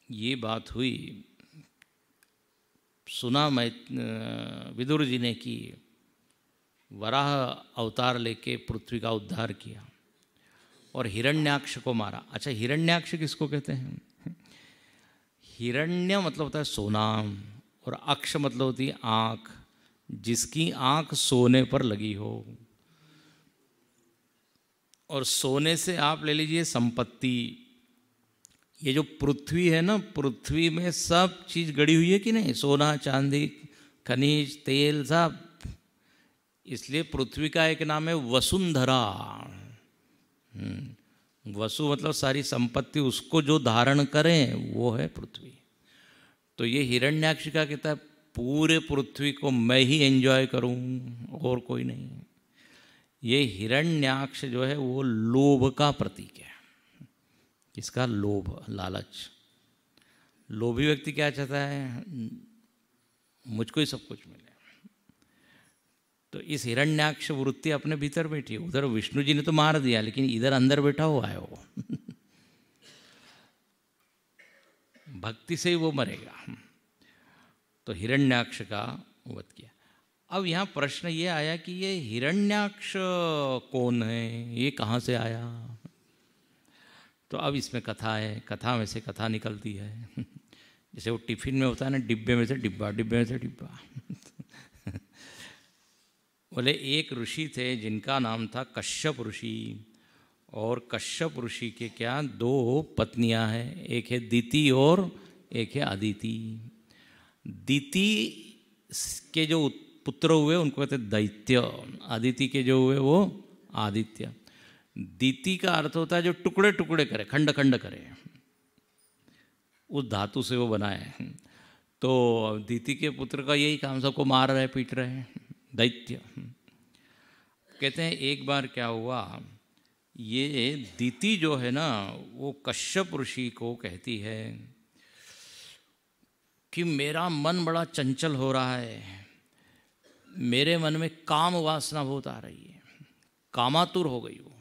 ये बात हुई, सुना मैं विदुर जी ने कि वराह अवतार लेके पृथ्वी का उद्धार किया और हिरण्याक्ष को मारा। अच्छा, हिरण्याक्ष किसको कहते हैं? हिरण्य मतलब होता है सोना, और अक्ष मतलब होती है आँख, जिसकी आँख सोने पर लगी हो। और सोने से आप ले लीजिए संपत्ति। ये जो पृथ्वी है ना, पृथ्वी में सब चीज़ गड़ी हुई है कि नहीं, सोना, चांदी, खनिज, तेल, सब। इसलिए पृथ्वी का एक नाम है वसुंधरा। वसु मतलब सारी संपत्ति, उसको जो धारण करें वो है पृथ्वी। तो ये हिरण्याक्ष का कहता है पूरे पृथ्वी को मैं ही एंजॉय करूं और कोई नहीं। ये हिरण्याक्ष जो है वो लोभ का प्रतीक है। किसका? लोभ, लालच। लोभी व्यक्ति क्या चाहता है? मुझको ही सब कुछ मिले। तो इस हिरण्याक्ष वृत्ति अपने भीतर बैठी है। उधर विष्णु जी ने तो मार दिया, लेकिन इधर अंदर बैठा हुआ है वो। भक्ति से ही वो मरेगा। तो हिरण्याक्ष का वध किया। अब यहाँ प्रश्न ये आया कि ये हिरण्याक्ष कौन है, ये कहाँ से आया? तो अब इसमें कथा है, कथा में से कथा निकलती है। जैसे वो टिफिन में होता है ना, डिब्बे में से डिब्बा, डिब्बे में से डिब्बा। बोले एक ऋषि थे जिनका नाम था कश्यप ऋषि, और कश्यप ऋषि के क्या 2 पत्नियां हैं, एक है दिति और एक है अदिति। दिति के जो पुत्र हुए उनको कहते दैत्य, अदिति के जो हुए वो आदित्य। दिति का अर्थ होता है जो टुकड़े टुकड़े करे, खंड खंड करे, उस धातु से वो बनाए। तो दिति के पुत्र का यही काम, सबको मार रहे, पीट रहे हैं, दैत्य। कहते हैं एक बार क्या हुआ, ये दिति जो है ना वो कश्यप ऋषि को कहती है कि मेरा मन बड़ा चंचल हो रहा है, मेरे मन में काम वासना बहुत आ रही है, कामातुर हो गई हो।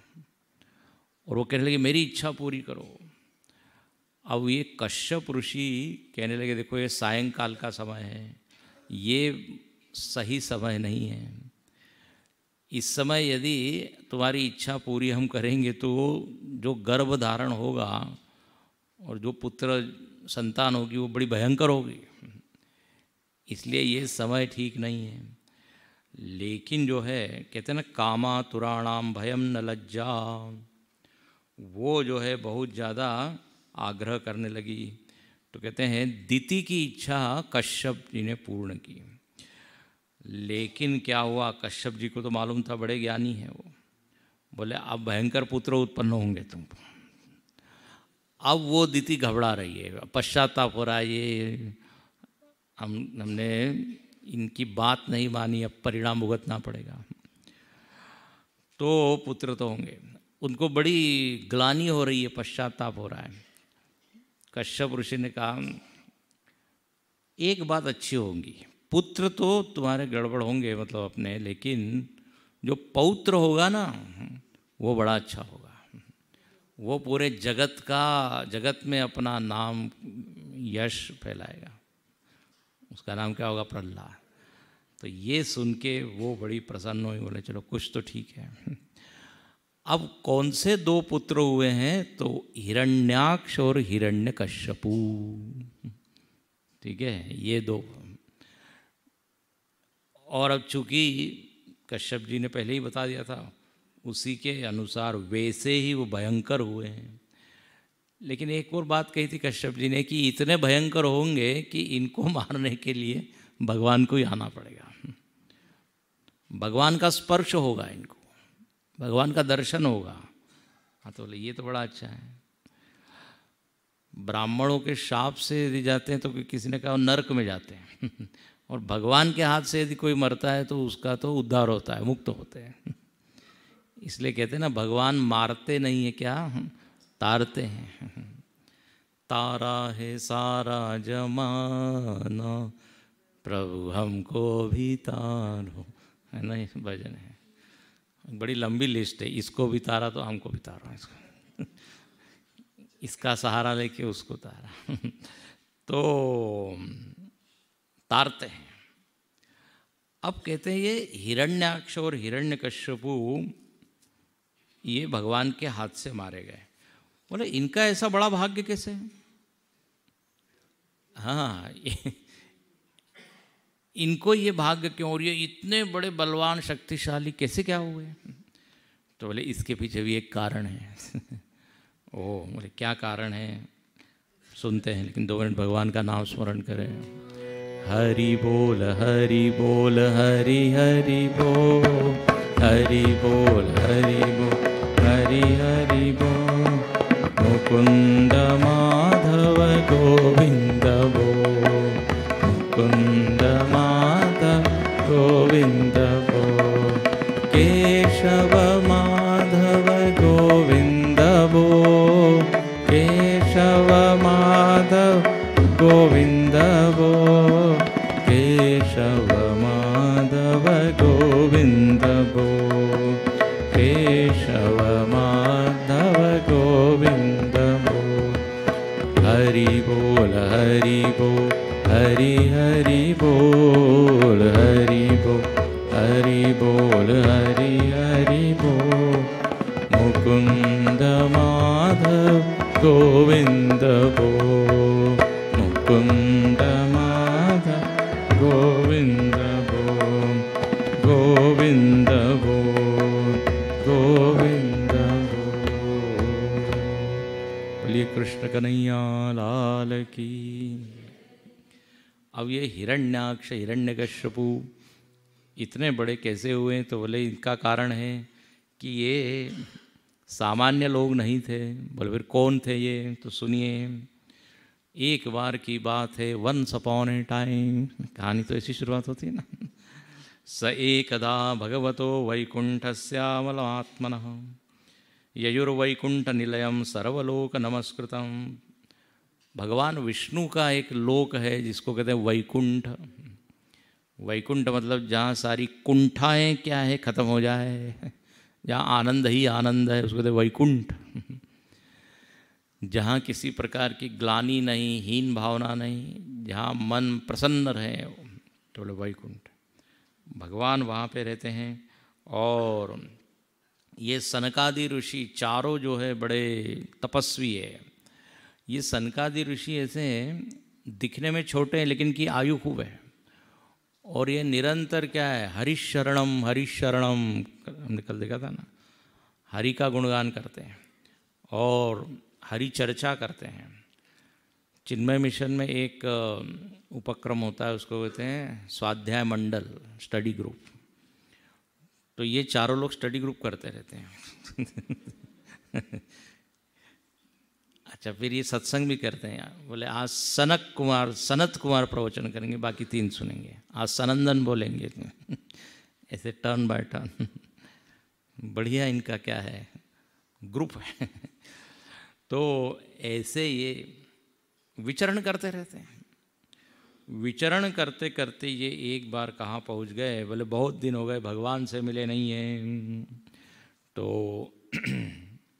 और वो कहने लगे मेरी इच्छा पूरी करो। अब ये कश्यप ऋषि कहने लगे देखो ये सायंकाल का समय है, ये सही समय नहीं है। इस समय यदि तुम्हारी इच्छा पूरी हम करेंगे तो जो गर्भ धारण होगा और जो पुत्र संतान होगी वो बड़ी भयंकर होगी, इसलिए ये समय ठीक नहीं है। लेकिन जो है कहते हैं ना कामातुराणाम भयम न लज्जा, वो जो है बहुत ज़्यादा आग्रह करने लगी। तो कहते हैं दिति की इच्छा कश्यप जी ने पूर्ण की। लेकिन क्या हुआ, कश्यप जी को तो मालूम था, बड़े ज्ञानी हैं वो। बोले अब भयंकर पुत्र उत्पन्न होंगे तुमको। अब वो दिति घबरा रही है, पश्चाताप हो रहा है, ये हमने इनकी बात नहीं मानी, अब परिणाम भुगतना पड़ेगा। तो पुत्र तो होंगे, उनको बड़ी ग्लानि हो रही है, पश्चाताप हो रहा है। कश्यप ऋषि ने कहा एक बात अच्छी होगी, पुत्र तो तुम्हारे गड़बड़ होंगे मतलब अपने, लेकिन जो पौत्र होगा ना वो बड़ा अच्छा होगा। वो पूरे जगत में अपना नाम यश फैलाएगा। उसका नाम क्या होगा? प्रहलाद। तो ये सुन के वो बड़ी प्रसन्न हुई, बोले चलो कुछ तो ठीक है। अब कौन से 2 पुत्र हुए हैं? तो हिरण्याक्ष और हिरण्यकश्यपु। ठीक है, ये 2। और अब चूंकि कश्यप जी ने पहले ही बता दिया था, उसी के अनुसार वैसे ही वो भयंकर हुए हैं। लेकिन एक और बात कही थी कश्यप जी ने कि इतने भयंकर होंगे कि इनको मारने के लिए भगवान को ही आना पड़ेगा, भगवान का स्पर्श होगा, इनको भगवान का दर्शन होगा, हाँ, तो बोले ये तो बड़ा अच्छा है। ब्राह्मणों के शाप से यदि जाते हैं तो किसी ने कहा नरक में जाते हैं और भगवान के हाथ से यदि कोई मरता है तो उसका तो उद्धार होता है, मुक्त होते हैं। इसलिए कहते हैं ना, भगवान मारते नहीं है, क्या तारते हैं। तारा है सारा जमाना, प्रभु हमको भी तारो, है ना, ये भजन है। बड़ी लंबी लिस्ट है, इसको भी तारा तो हमको भी तारो, इसको इसका सहारा लेके उसको तारा तो तारते हैं। अब कहते हैं ये हिरण्याक्ष और हिरण्यकश्यपु ये भगवान के हाथ से मारे गए। बोले इनका ऐसा बड़ा भाग्य कैसे? हाँ, इनको ये भाग्य क्यों, और ये इतने बड़े बलवान शक्तिशाली कैसे क्या हुए? तो बोले इसके पीछे भी एक कारण है। ओह, बोले क्या कारण है? सुनते हैं, लेकिन 2 मिनट भगवान का नाम स्मरण करें। हरि बोल हरि बोल हरि हरि बोल, हरि बोल हरि बोल हरि हरि बोल, मुकुंद माधव गोविंद बोल, मुकुंद माधव गोविंद बोल, केशव माधव गोविंद बोल, केशव माधव गोविंद बोल, केशव माधव गोविंद बोल, केशव माधव गोविंद बोल, हरि बोल हरि बोल हरि हरि बोल, हरि बोल हरि बोल हरि हरि बोल, मुकुंद माधव गोविंद बोल, मुकुंद माधव गोविंद बोल, गोविंद बोल, गोविंद बोल। बोलिए कृष्ण कन्हैया लाल की। अब ये हिरण्याक्ष हिरण्यकश्यपु इतने बड़े कैसे हुए? तो बोले इनका कारण है कि ये सामान्य लोग नहीं थे। बोले फिर कौन थे ये? तो सुनिए, एक बार की बात है, वंस अपॉन ए टाइम, कहानी तो ऐसी शुरुआत होती है ना। स एकदा भगवतो वैकुंठस्यामलात्मनः ययुर्वैकुंठ निलयम सर्वलोक नमस्कृतम। भगवान विष्णु का एक लोक है जिसको कहते हैं वैकुंठ। वैकुंठ मतलब जहाँ सारी कुंठाएँ क्या है खत्म हो जाए, जहाँ आनंद ही आनंद है, उसको कहते हैं वैकुंठ। जहाँ किसी प्रकार की ग्लानि नहीं, हीन भावना नहीं, जहाँ मन प्रसन्न रहे, तो बोले वैकुंठ। भगवान वहाँ पे रहते हैं। और ये सनकादि ऋषि चारों जो है बड़े तपस्वी है। ये सनकादि ऋषि ऐसे हैं, दिखने में छोटे हैं लेकिन की आयु खूब है। और ये निरंतर क्या है, हरिशरणम हरिशरणम, हमने कल देखा था ना, हरि का गुणगान करते हैं और हरि चर्चा करते हैं। चिन्मय मिशन में एक उपक्रम होता है, उसको कहते हैं स्वाध्याय मंडल, स्टडी ग्रुप। तो ये चारों लोग स्टडी ग्रुप करते रहते हैं। अच्छा, फिर ये सत्संग भी करते हैं। बोले आज सनत कुमार प्रवचन करेंगे, बाकी 3 सुनेंगे। आज सनंदन बोलेंगे। ऐसे टर्न बाय टर्न। बढ़िया इनका क्या है, ग्रुप है। तो ऐसे ये विचरण करते रहते हैं। विचरण करते करते ये एक बार कहाँ पहुँच गए? बोले बहुत दिन हो गए भगवान से मिले नहीं हैं। तो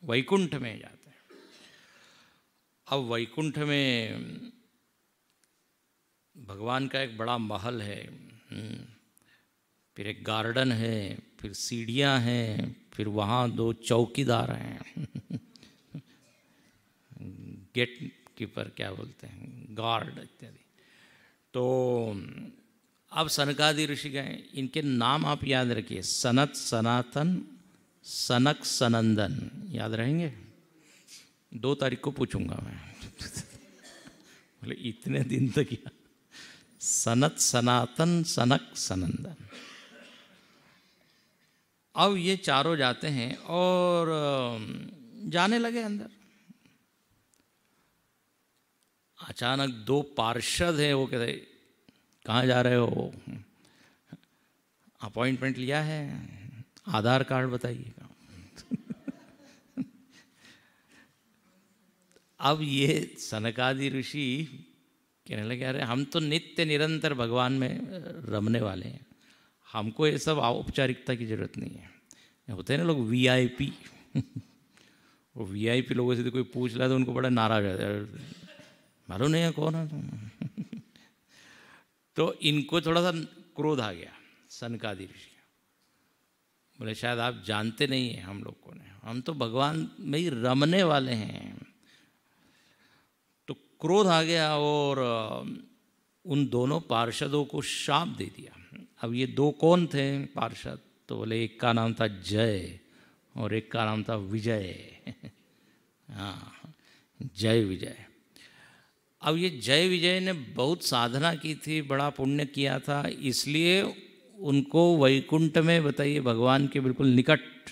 वैकुंठ में जाते हैं। अब वैकुंठ में भगवान का एक बड़ा महल है, फिर एक गार्डन है, फिर सीढ़ियाँ हैं, फिर वहाँ 2 चौकीदार हैं। गेट कीपर क्या बोलते हैं, गार्ड इत्यादि। तो अब सनकादि ऋषि गए, इनके नाम आप याद रखिए, सनत, सनातन, सनक, सनंदन, याद रहेंगे। 2 तारीख को पूछूंगा मैं। बोले इतने दिन तक याद। सनत, सनातन, सनक, सनंदन। अब ये चारों जाते हैं और जाने लगे अंदर। अचानक दो पार्षद हैं, वो कहते कहाँ जा रहे हो? अपॉइंटमेंट लिया है, आधार कार्ड बताइएगा। अब ये सनकादि ऋषि कहने लगे, अरे हम तो नित्य निरंतर भगवान में रमने वाले हैं, हमको ये सब औपचारिकता की जरूरत नहीं है। होते हैं ना लोग वीआईपी, वो वीआईपी लोगों से तो कोई पूछ ला तो उनको बड़ा नाराज हो जाता है, मालूम नहीं है कौन है। तो इनको थोड़ा सा क्रोध आ गया सनकादि ऋषि। बोले शायद आप जानते नहीं हैं हम लोग कौन है, हम तो भगवान में ही रमने वाले हैं। तो क्रोध आ गया और उन दोनों पार्षदों को शाप दे दिया। अब ये दो कौन थे पार्षद? तो बोले एक का नाम था जय और एक का नाम था विजय। हाँ, जय विजय। अब ये जय विजय ने बहुत साधना की थी, बड़ा पुण्य किया था, इसलिए उनको वैकुंठ में बताइए भगवान के बिल्कुल निकट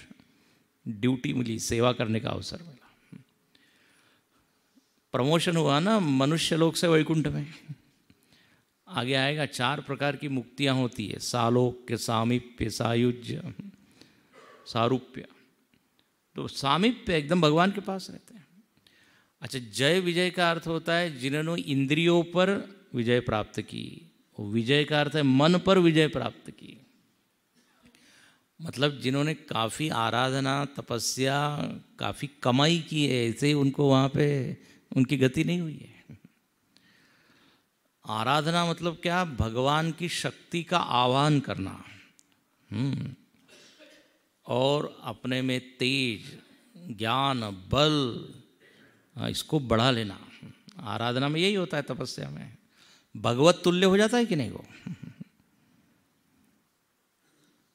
ड्यूटी मिली, सेवा करने का अवसर मिला, प्रमोशन हुआ ना मनुष्य लोक से वैकुंठ में। आगे आएगा 4 प्रकार की मुक्तियां होती है, सालोक्य, सामीप्य, सायुज्य, सारूप्य। तो सामीप्य एकदम भगवान के पास रहते हैं। अच्छा, जय विजय का अर्थ होता है जिन्होंने इंद्रियों पर विजय प्राप्त की, और विजय का अर्थ है मन पर विजय प्राप्त की। मतलब जिन्होंने काफ़ी आराधना, तपस्या, काफ़ी कमाई की है, ऐसे ही उनको वहाँ पे उनकी गति नहीं हुई है। आराधना मतलब क्या? भगवान की शक्ति का आह्वान करना, और अपने में तेज, ज्ञान, बल, इसको बढ़ा लेना। आराधना में यही होता है, तपस्या में भगवत तुल्य हो जाता है कि नहीं वो।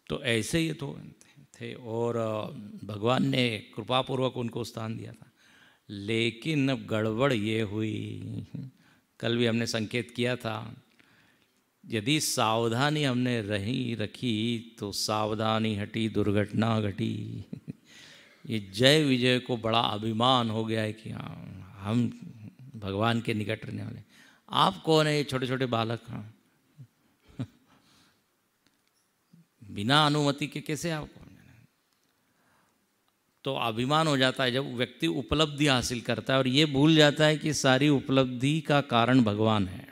तो ऐसे ही तो थे, और भगवान ने कृपापूर्वक उनको स्थान दिया था। लेकिन अब गड़बड़ ये हुई, कल भी हमने संकेत किया था, यदि सावधानी हमने रखी तो सावधानी हटी, दुर्घटना घटी। ये जय विजय को बड़ा अभिमान हो गया है कि हाँ हम भगवान के निकट रहने वाले। आप कौन है? ये छोटे छोटे बालक। हाँ, बिना अनुमति के कैसे आप कौन? तो अभिमान हो जाता है जब व्यक्ति उपलब्धि हासिल करता है और ये भूल जाता है कि सारी उपलब्धि का कारण भगवान है।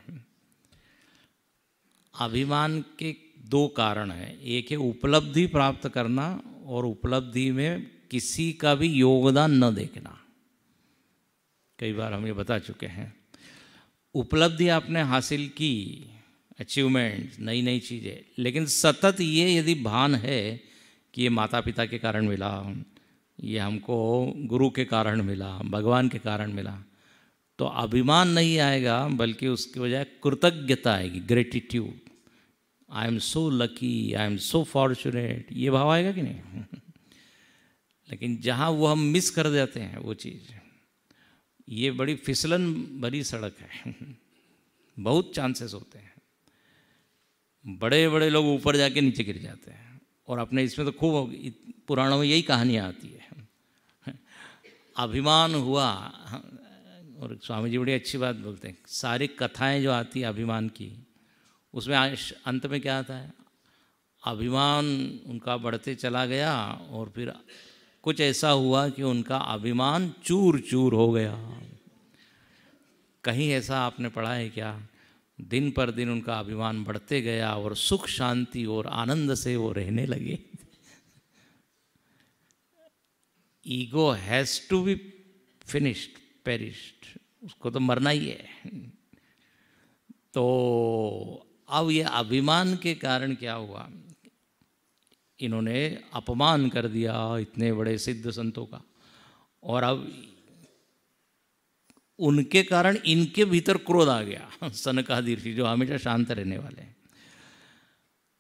अभिमान के 2 कारण हैं, एक है उपलब्धि प्राप्त करना और उपलब्धि में किसी का भी योगदान न देखना। कई बार हम ये बता चुके हैं। उपलब्धि आपने हासिल की, अचीवमेंट, नई नई चीज़ें, लेकिन सतत ये यदि भान है कि ये माता पिता के कारण मिला, ये हमको गुरु के कारण मिला, भगवान के कारण मिला, तो अभिमान नहीं आएगा, बल्कि उसकी बजाय कृतज्ञता आएगी, gratitude. I am so lucky, I am so fortunate, ये भाव आएगा कि नहीं? लेकिन जहाँ वो हम मिस कर जाते हैं वो चीज़, ये बड़ी फिसलन भरी सड़क है। बहुत चांसेस होते हैं, बड़े बड़े लोग ऊपर जाके नीचे गिर जाते हैं, और अपने इसमें तो खूब पुराणों में यही कहानियाँ आती है। अभिमान हुआ, और स्वामी जी बड़ी अच्छी बात बोलते हैं, सारी कथाएं जो आती है अभिमान की, उसमें अंत में क्या आता है? अभिमान उनका बढ़ते चला गया, और फिर कुछ ऐसा हुआ कि उनका अभिमान चूर चूर हो गया। कहीं ऐसा आपने पढ़ा है क्या? दिन पर दिन उनका अभिमान बढ़ते गया और सुख शांति और आनंद से वो रहने लगे। Ego has to be finished, perished, उसको तो मरना ही है। तो अब ये अभिमान के कारण क्या हुआ? इन्होंने अपमान कर दिया इतने बड़े सिद्ध संतों का, और अब उनके कारण इनके भीतर क्रोध आ गया। सनकादि ऋषि जो हमेशा शांत रहने वाले हैं,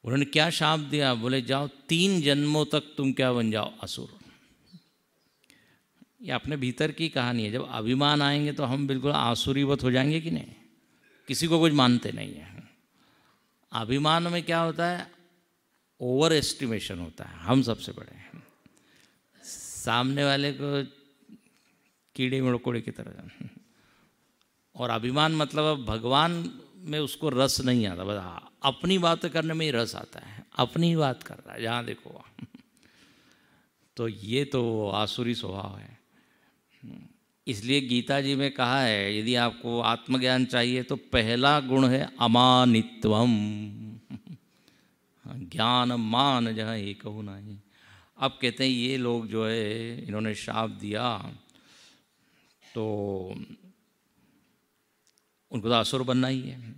उन्होंने क्या शाप दिया? बोले जाओ 3 जन्मों तक तुम क्या बन जाओ? असुर। ये अपने भीतर की कहानी है। जब अभिमान आएंगे तो हम बिल्कुल आसुरीवत हो जाएंगे कि नहीं? किसी को कुछ मानते नहीं है। अभिमान में क्या होता है? ओवर एस्टिमेशन होता है, हम सबसे बड़े हैं। सामने वाले को कीड़े मकोड़े की तरह। और अभिमान मतलब अब भगवान में उसको रस नहीं आता, बस अपनी बात करने में ही रस आता है, अपनी ही बात कर रहा है जहाँ देखो वहाँ। तो ये तो आसुरी स्वभाव है। इसलिए गीता जी में कहा है यदि आपको आत्मज्ञान चाहिए तो पहला गुण है अमानित्वम, ज्ञान मान जहाँ एक कहूँ नहीं। अब कहते हैं ये लोग जो है इन्होंने शाप दिया तो उनको तो असुर बनना ही है।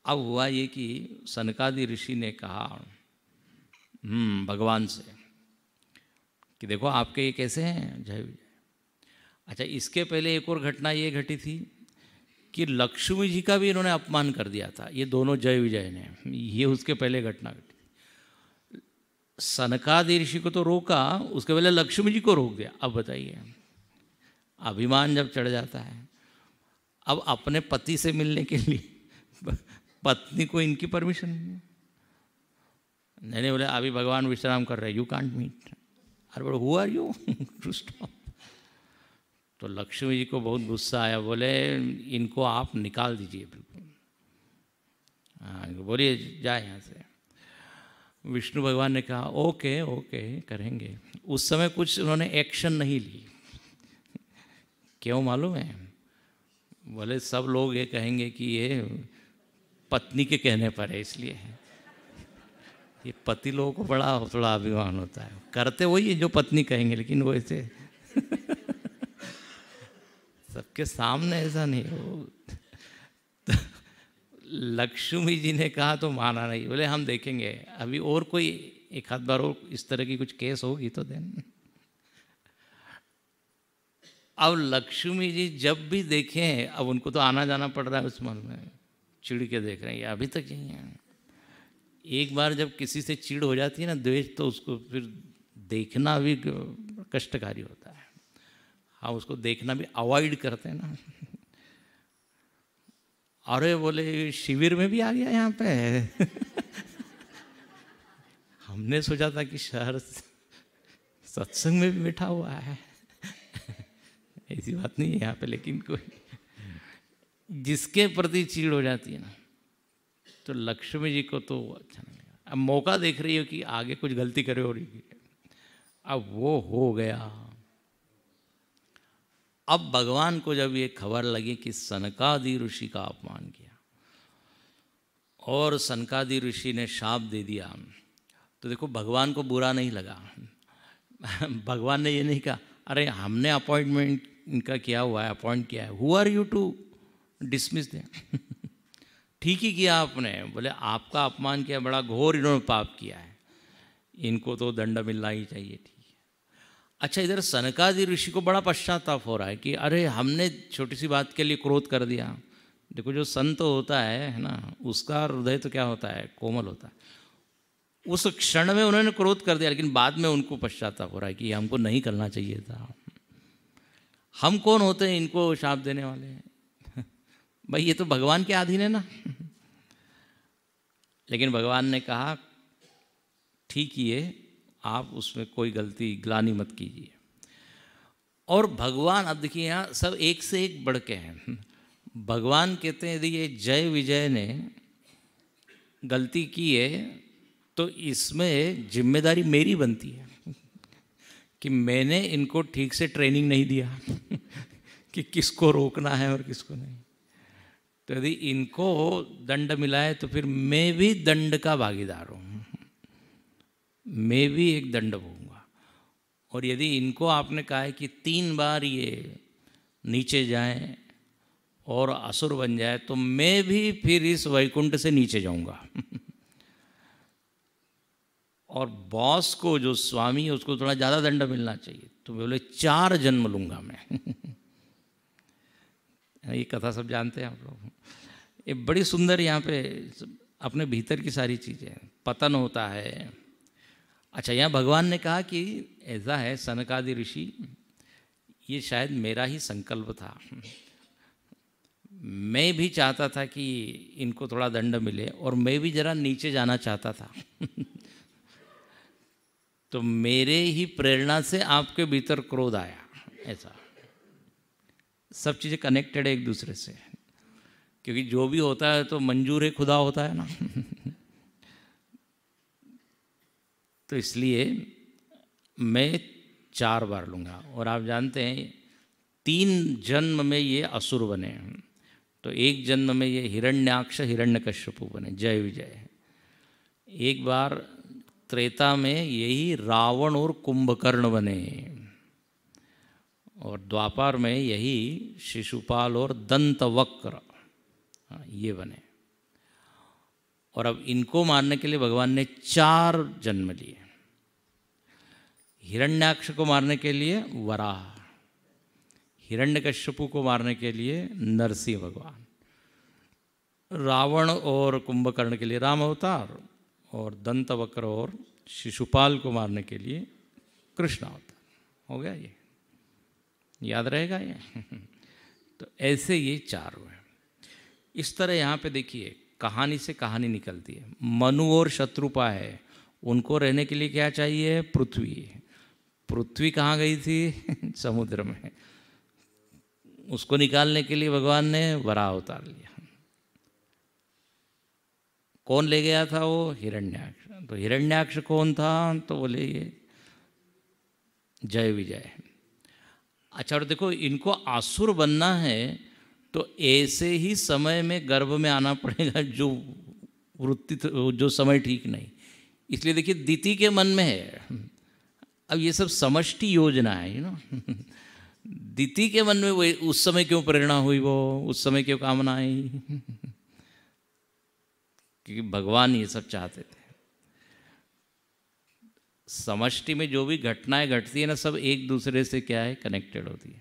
अब हुआ ये कि सनकादि ऋषि ने कहा भगवान से कि देखो आपके ये कैसे हैं जय विजय। अच्छा, इसके पहले एक और घटना ये घटी थी कि लक्ष्मी जी का भी इन्होंने अपमान कर दिया था, ये दोनों जय विजय ने, ये उसके पहले घटना घटी। सनकादि ऋषि को तो रोका, उसके पहले लक्ष्मी जी को रोक दिया। अब बताइए, अभिमान जब चढ़ जाता है, अब अपने पति से मिलने के लिए पत्नी को इनकी परमिशन नहीं बोले अभी भगवान विश्राम कर रहे, यू कांट मीट। अरे बोले who are you to stop. तो लक्ष्मी जी को बहुत गुस्सा आया, बोले इनको आप निकाल दीजिए बिल्कुल। हाँ, बोलिए जाए यहाँ से। विष्णु भगवान ने कहा ओके ओके करेंगे। उस समय कुछ उन्होंने एक्शन नहीं ली। क्यों मालूम है? बोले सब लोग ये कहेंगे कि ये पत्नी के कहने पर है, इसलिए है। ये पति लोगों को बड़ा थोड़ा अभिमान होता है, करते वही है जो पत्नी कहेंगे, लेकिन वो ऐसे सबके सामने ऐसा नहीं हो। तो लक्ष्मी जी ने कहा तो माना नहीं, बोले हम देखेंगे अभी और कोई एक आध बार और इस तरह की कुछ केस होगी तो देन। अब लक्ष्मी जी जब भी देखें, अब उनको तो आना जाना पड़ रहा है उस मन में, चिढ़ के देख रहे हैं, अभी तक यही है। एक बार जब किसी से चिढ़ हो जाती है ना, द्वेष, तो उसको फिर देखना भी कष्टकारी होता है। हाँ, उसको देखना भी अवॉइड करते हैं ना। अरे बोले शिविर में भी आ गया यहाँ पे। हमने सोचा था कि शहर सत्संग में भी बैठा हुआ है। ऐसी बात नहीं है यहाँ पे, लेकिन कोई जिसके प्रति चिढ़ हो जाती है ना, तो लक्ष्मी जी को तो अच्छा नहीं लगा। अब मौका देख रही हो कि आगे कुछ गलती करे हो रही है, अब वो हो गया। अब भगवान को जब ये खबर लगी कि सनकादि ऋषि का अपमान किया और सनकादि ऋषि ने शाप दे दिया, तो देखो भगवान को बुरा नहीं लगा। भगवान ने ये नहीं कहा अरे हमने अपॉइंटमेंट इनका किया हुआ है, अपॉइंट किया है, who are you to dismiss them. ठीक ही किया आपने। बोले आपका अपमान किया, बड़ा घोर इन्होंने पाप किया है, इनको तो दंड मिलना ही चाहिए। ठीक है। अच्छा, इधर सनकादि ऋषि को बड़ा पश्चाताप हो रहा है कि अरे हमने छोटी सी बात के लिए क्रोध कर दिया। देखो जो संत होता है ना, उसका हृदय तो क्या होता है, कोमल होता है। उस क्षण में उन्होंने क्रोध कर दिया, लेकिन बाद में उनको पश्चाताप हो रहा है कि हमको नहीं करना चाहिए था। हम कौन होते हैं इनको शाप देने वाले? भाई ये तो भगवान के अधीन है ना। लेकिन भगवान ने कहा ठीक ही है, आप उसमें कोई गलती ग्लानि मत कीजिए। और भगवान, अब देखिए यहाँ सब एक से एक बढ़ के हैं। भगवान कहते हैं यदि ये जय विजय ने गलती की है तो इसमें जिम्मेदारी मेरी बनती है कि मैंने इनको ठीक से ट्रेनिंग नहीं दिया कि किसको रोकना है और किसको नहीं। तो यदि इनको दंड मिला है तो फिर मैं भी दंड का भागीदार हूँ, मैं भी एक दंड भोगूंगा। और यदि इनको आपने कहा है कि 3 बार ये नीचे जाएं और असुर बन जाए, तो मैं भी फिर इस वैकुंठ से नीचे जाऊंगा। और बॉस को, जो स्वामी है, उसको थोड़ा ज़्यादा दंड मिलना चाहिए। तो बोले 4 जन्म लूँगा मैं। ये कथा सब जानते हैं आप लोग। ये बड़ी सुंदर यहाँ पे अपने भीतर की सारी चीज़ें, पतन होता है। अच्छा, यहाँ भगवान ने कहा कि ऐसा है सनकादि ऋषि, ये शायद मेरा ही संकल्प था। मैं भी चाहता था कि इनको थोड़ा दंड मिले और मैं भी जरा नीचे जाना चाहता था। तो मेरे ही प्रेरणा से आपके भीतर क्रोध आया, ऐसा। सब चीज़ें कनेक्टेड है एक दूसरे से, क्योंकि जो भी होता है तो मंजूर खुदा होता है ना। तो इसलिए मैं 4 बार लूँगा। और आप जानते हैं 3 जन्म में ये असुर बने हैं। तो एक जन्म में ये हिरण्याक्ष हिरण्यकश्यपु बने, जय विजय। एक बार त्रेता में यही रावण और कुंभकर्ण बने, और द्वापर में यही शिशुपाल और दंतवक्र, ये बने। और अब इनको मारने के लिए भगवान ने 4 जन्म लिए। हिरण्याक्ष को मारने के लिए वराह, हिरण्यकश्यपु को मारने के लिए नरसिंह भगवान, रावण और कुंभकर्ण के लिए राम अवतार, और दंतवक्र और शिशुपाल को मारने के लिए कृष्ण अवतार। हो गया, ये याद रहेगा ये। तो ऐसे ये 4 हुए। इस तरह यहाँ पे देखिए कहानी से कहानी निकलती है। मनु और शत्रुपा है, उनको रहने के लिए क्या चाहिए? पृथ्वी। पृथ्वी कहाँ गई थी? समुद्र में। उसको निकालने के लिए भगवान ने वराह अवतार लिया। कौन ले गया था वो? हिरण्याक्ष। तो हिरण्याक्ष कौन था? तो बोले ये जय विजय। अच्छा, और देखो इनको आसुर बनना है तो ऐसे ही समय में गर्भ में आना पड़ेगा, जो वृत्ति जो समय ठीक नहीं। इसलिए देखिए दिति के मन में है। अब ये सब समष्टि योजना है, यू नो। दिति के मन में वो उस समय क्यों प्रेरणा हुई, वो उस समय क्यों कामना आई? क्योंकि भगवान ये सब चाहते थे। समष्टि में जो भी घटनाएं घटती है ना, सब एक दूसरे से क्या है? कनेक्टेड होती है।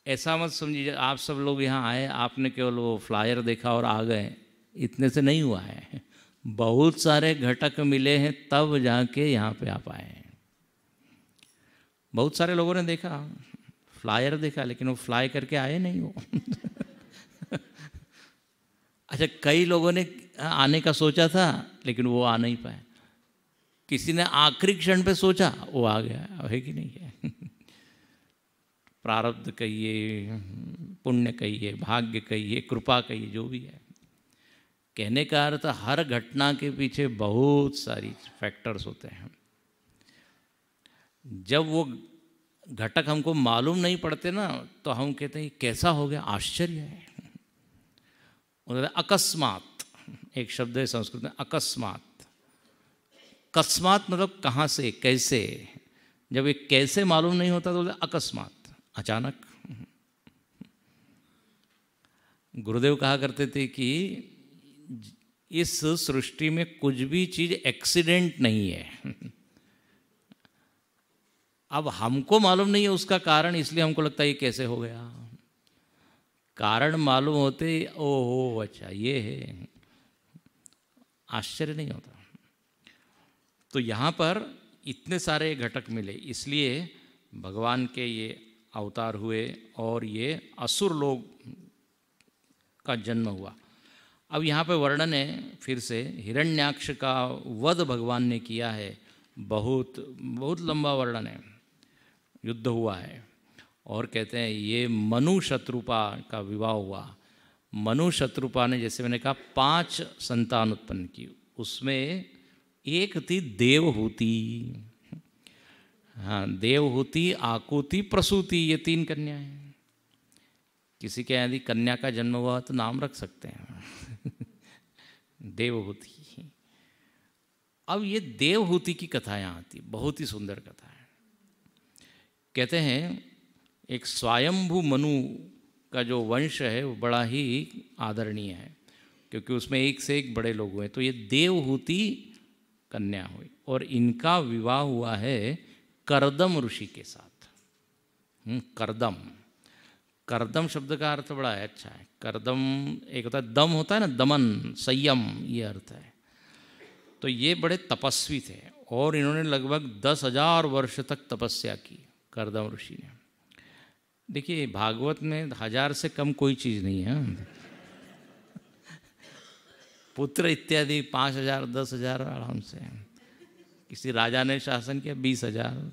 ऐसा मत समझिए आप सब लोग यहाँ आए, आपने केवल वो फ्लायर देखा और आ गए, इतने से नहीं हुआ है। बहुत सारे घटक मिले हैं तब जाके यहाँ पे आप आए हैं। बहुत सारे लोगों ने देखा, फ्लायर देखा, लेकिन वो फ्लाई करके आए नहीं वो। अच्छा, कई लोगों ने आने का सोचा था लेकिन वो आ नहीं पाए। किसी ने आखिरी क्षण पे सोचा, वो आ गया। है कि नहीं है? प्रारब्ध कहिए, पुण्य कहिए, भाग्य कहिए, कृपा कहिए, जो भी है। कहने का अर्थ हर घटना के पीछे बहुत सारी फैक्टर्स होते हैं। जब वो घटक हमको मालूम नहीं पड़ते ना, तो हम कहते हैं कैसा हो गया, आश्चर्य है। अकस्मात एक शब्द है संस्कृत में, अकस्मात। कस्मात मतलब कहाँ से, कैसे। जब ये कैसे मालूम नहीं होता तो अकस्मात, अचानक। गुरुदेव कहा करते थे कि इस सृष्टि में कुछ भी चीज एक्सीडेंट नहीं है। अब हमको मालूम नहीं है उसका कारण, इसलिए हमको लगता है ये कैसे हो गया। कारण मालूम होते, ओहो अच्छा ये है, आश्चर्य नहीं होता। तो यहाँ पर इतने सारे घटक मिले, इसलिए भगवान के ये अवतार हुए और ये असुर लोग का जन्म हुआ। अब यहाँ पे वर्णन है फिर से, हिरण्याक्ष का वध भगवान ने किया है। बहुत बहुत लंबा वर्णन है, युद्ध हुआ है। और कहते हैं ये मनु शत्रुपा का विवाह हुआ। मनु शत्रुपा ने, जैसे मैंने कहा, 5 संतान उत्पन्न की। उसमें एक थी देवहूति। हाँ, देवहूति, आकुति, प्रसूति, ये 3 कन्याएं हैं। किसी के यदि कन्या का जन्म हुआ तो नाम रख सकते हैं देवहूति। अब ये देवहूति की कथा यहाँ आती, बहुत ही सुंदर कथा है। कहते हैं एक स्वयंभू मनु का जो वंश है वो बड़ा ही आदरणीय है, क्योंकि उसमें एक से एक बड़े लोग हुए। तो ये देवहूति कन्या हुई और इनका विवाह हुआ है करदम ऋषि के साथ। करदम, करदम शब्द का अर्थ बड़ा है अच्छा है। करदम एक होता है, दम होता है ना, दमन, संयम, ये अर्थ है। तो ये बड़े तपस्वी थे और इन्होंने लगभग 10,000 वर्ष तक तपस्या की, करदम ऋषि ने। देखिए भागवत में 1000 से कम कोई चीज़ नहीं है। पुत्र इत्यादि 5,000, 10,000 आराम से। किसी राजा ने शासन किया 20,000।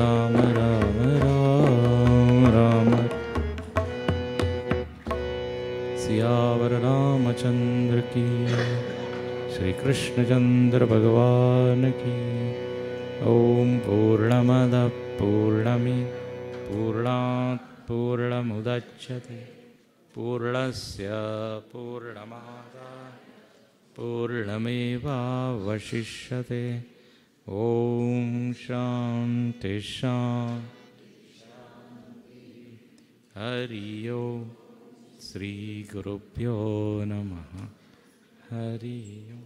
राम राम राम राम। सियावर रामचंद्र की, श्री कृष्णचंद्र भगवान की। ओम पूर्णमदः पूर्णात् पूर्णमुदच्यते पूर्णस्य पूर्णमादाय पूर्णमेवावशिष्यते। ओम शांति शांति। हरि ओम। श्री गुरुभ्यो नमः। हरि ओम।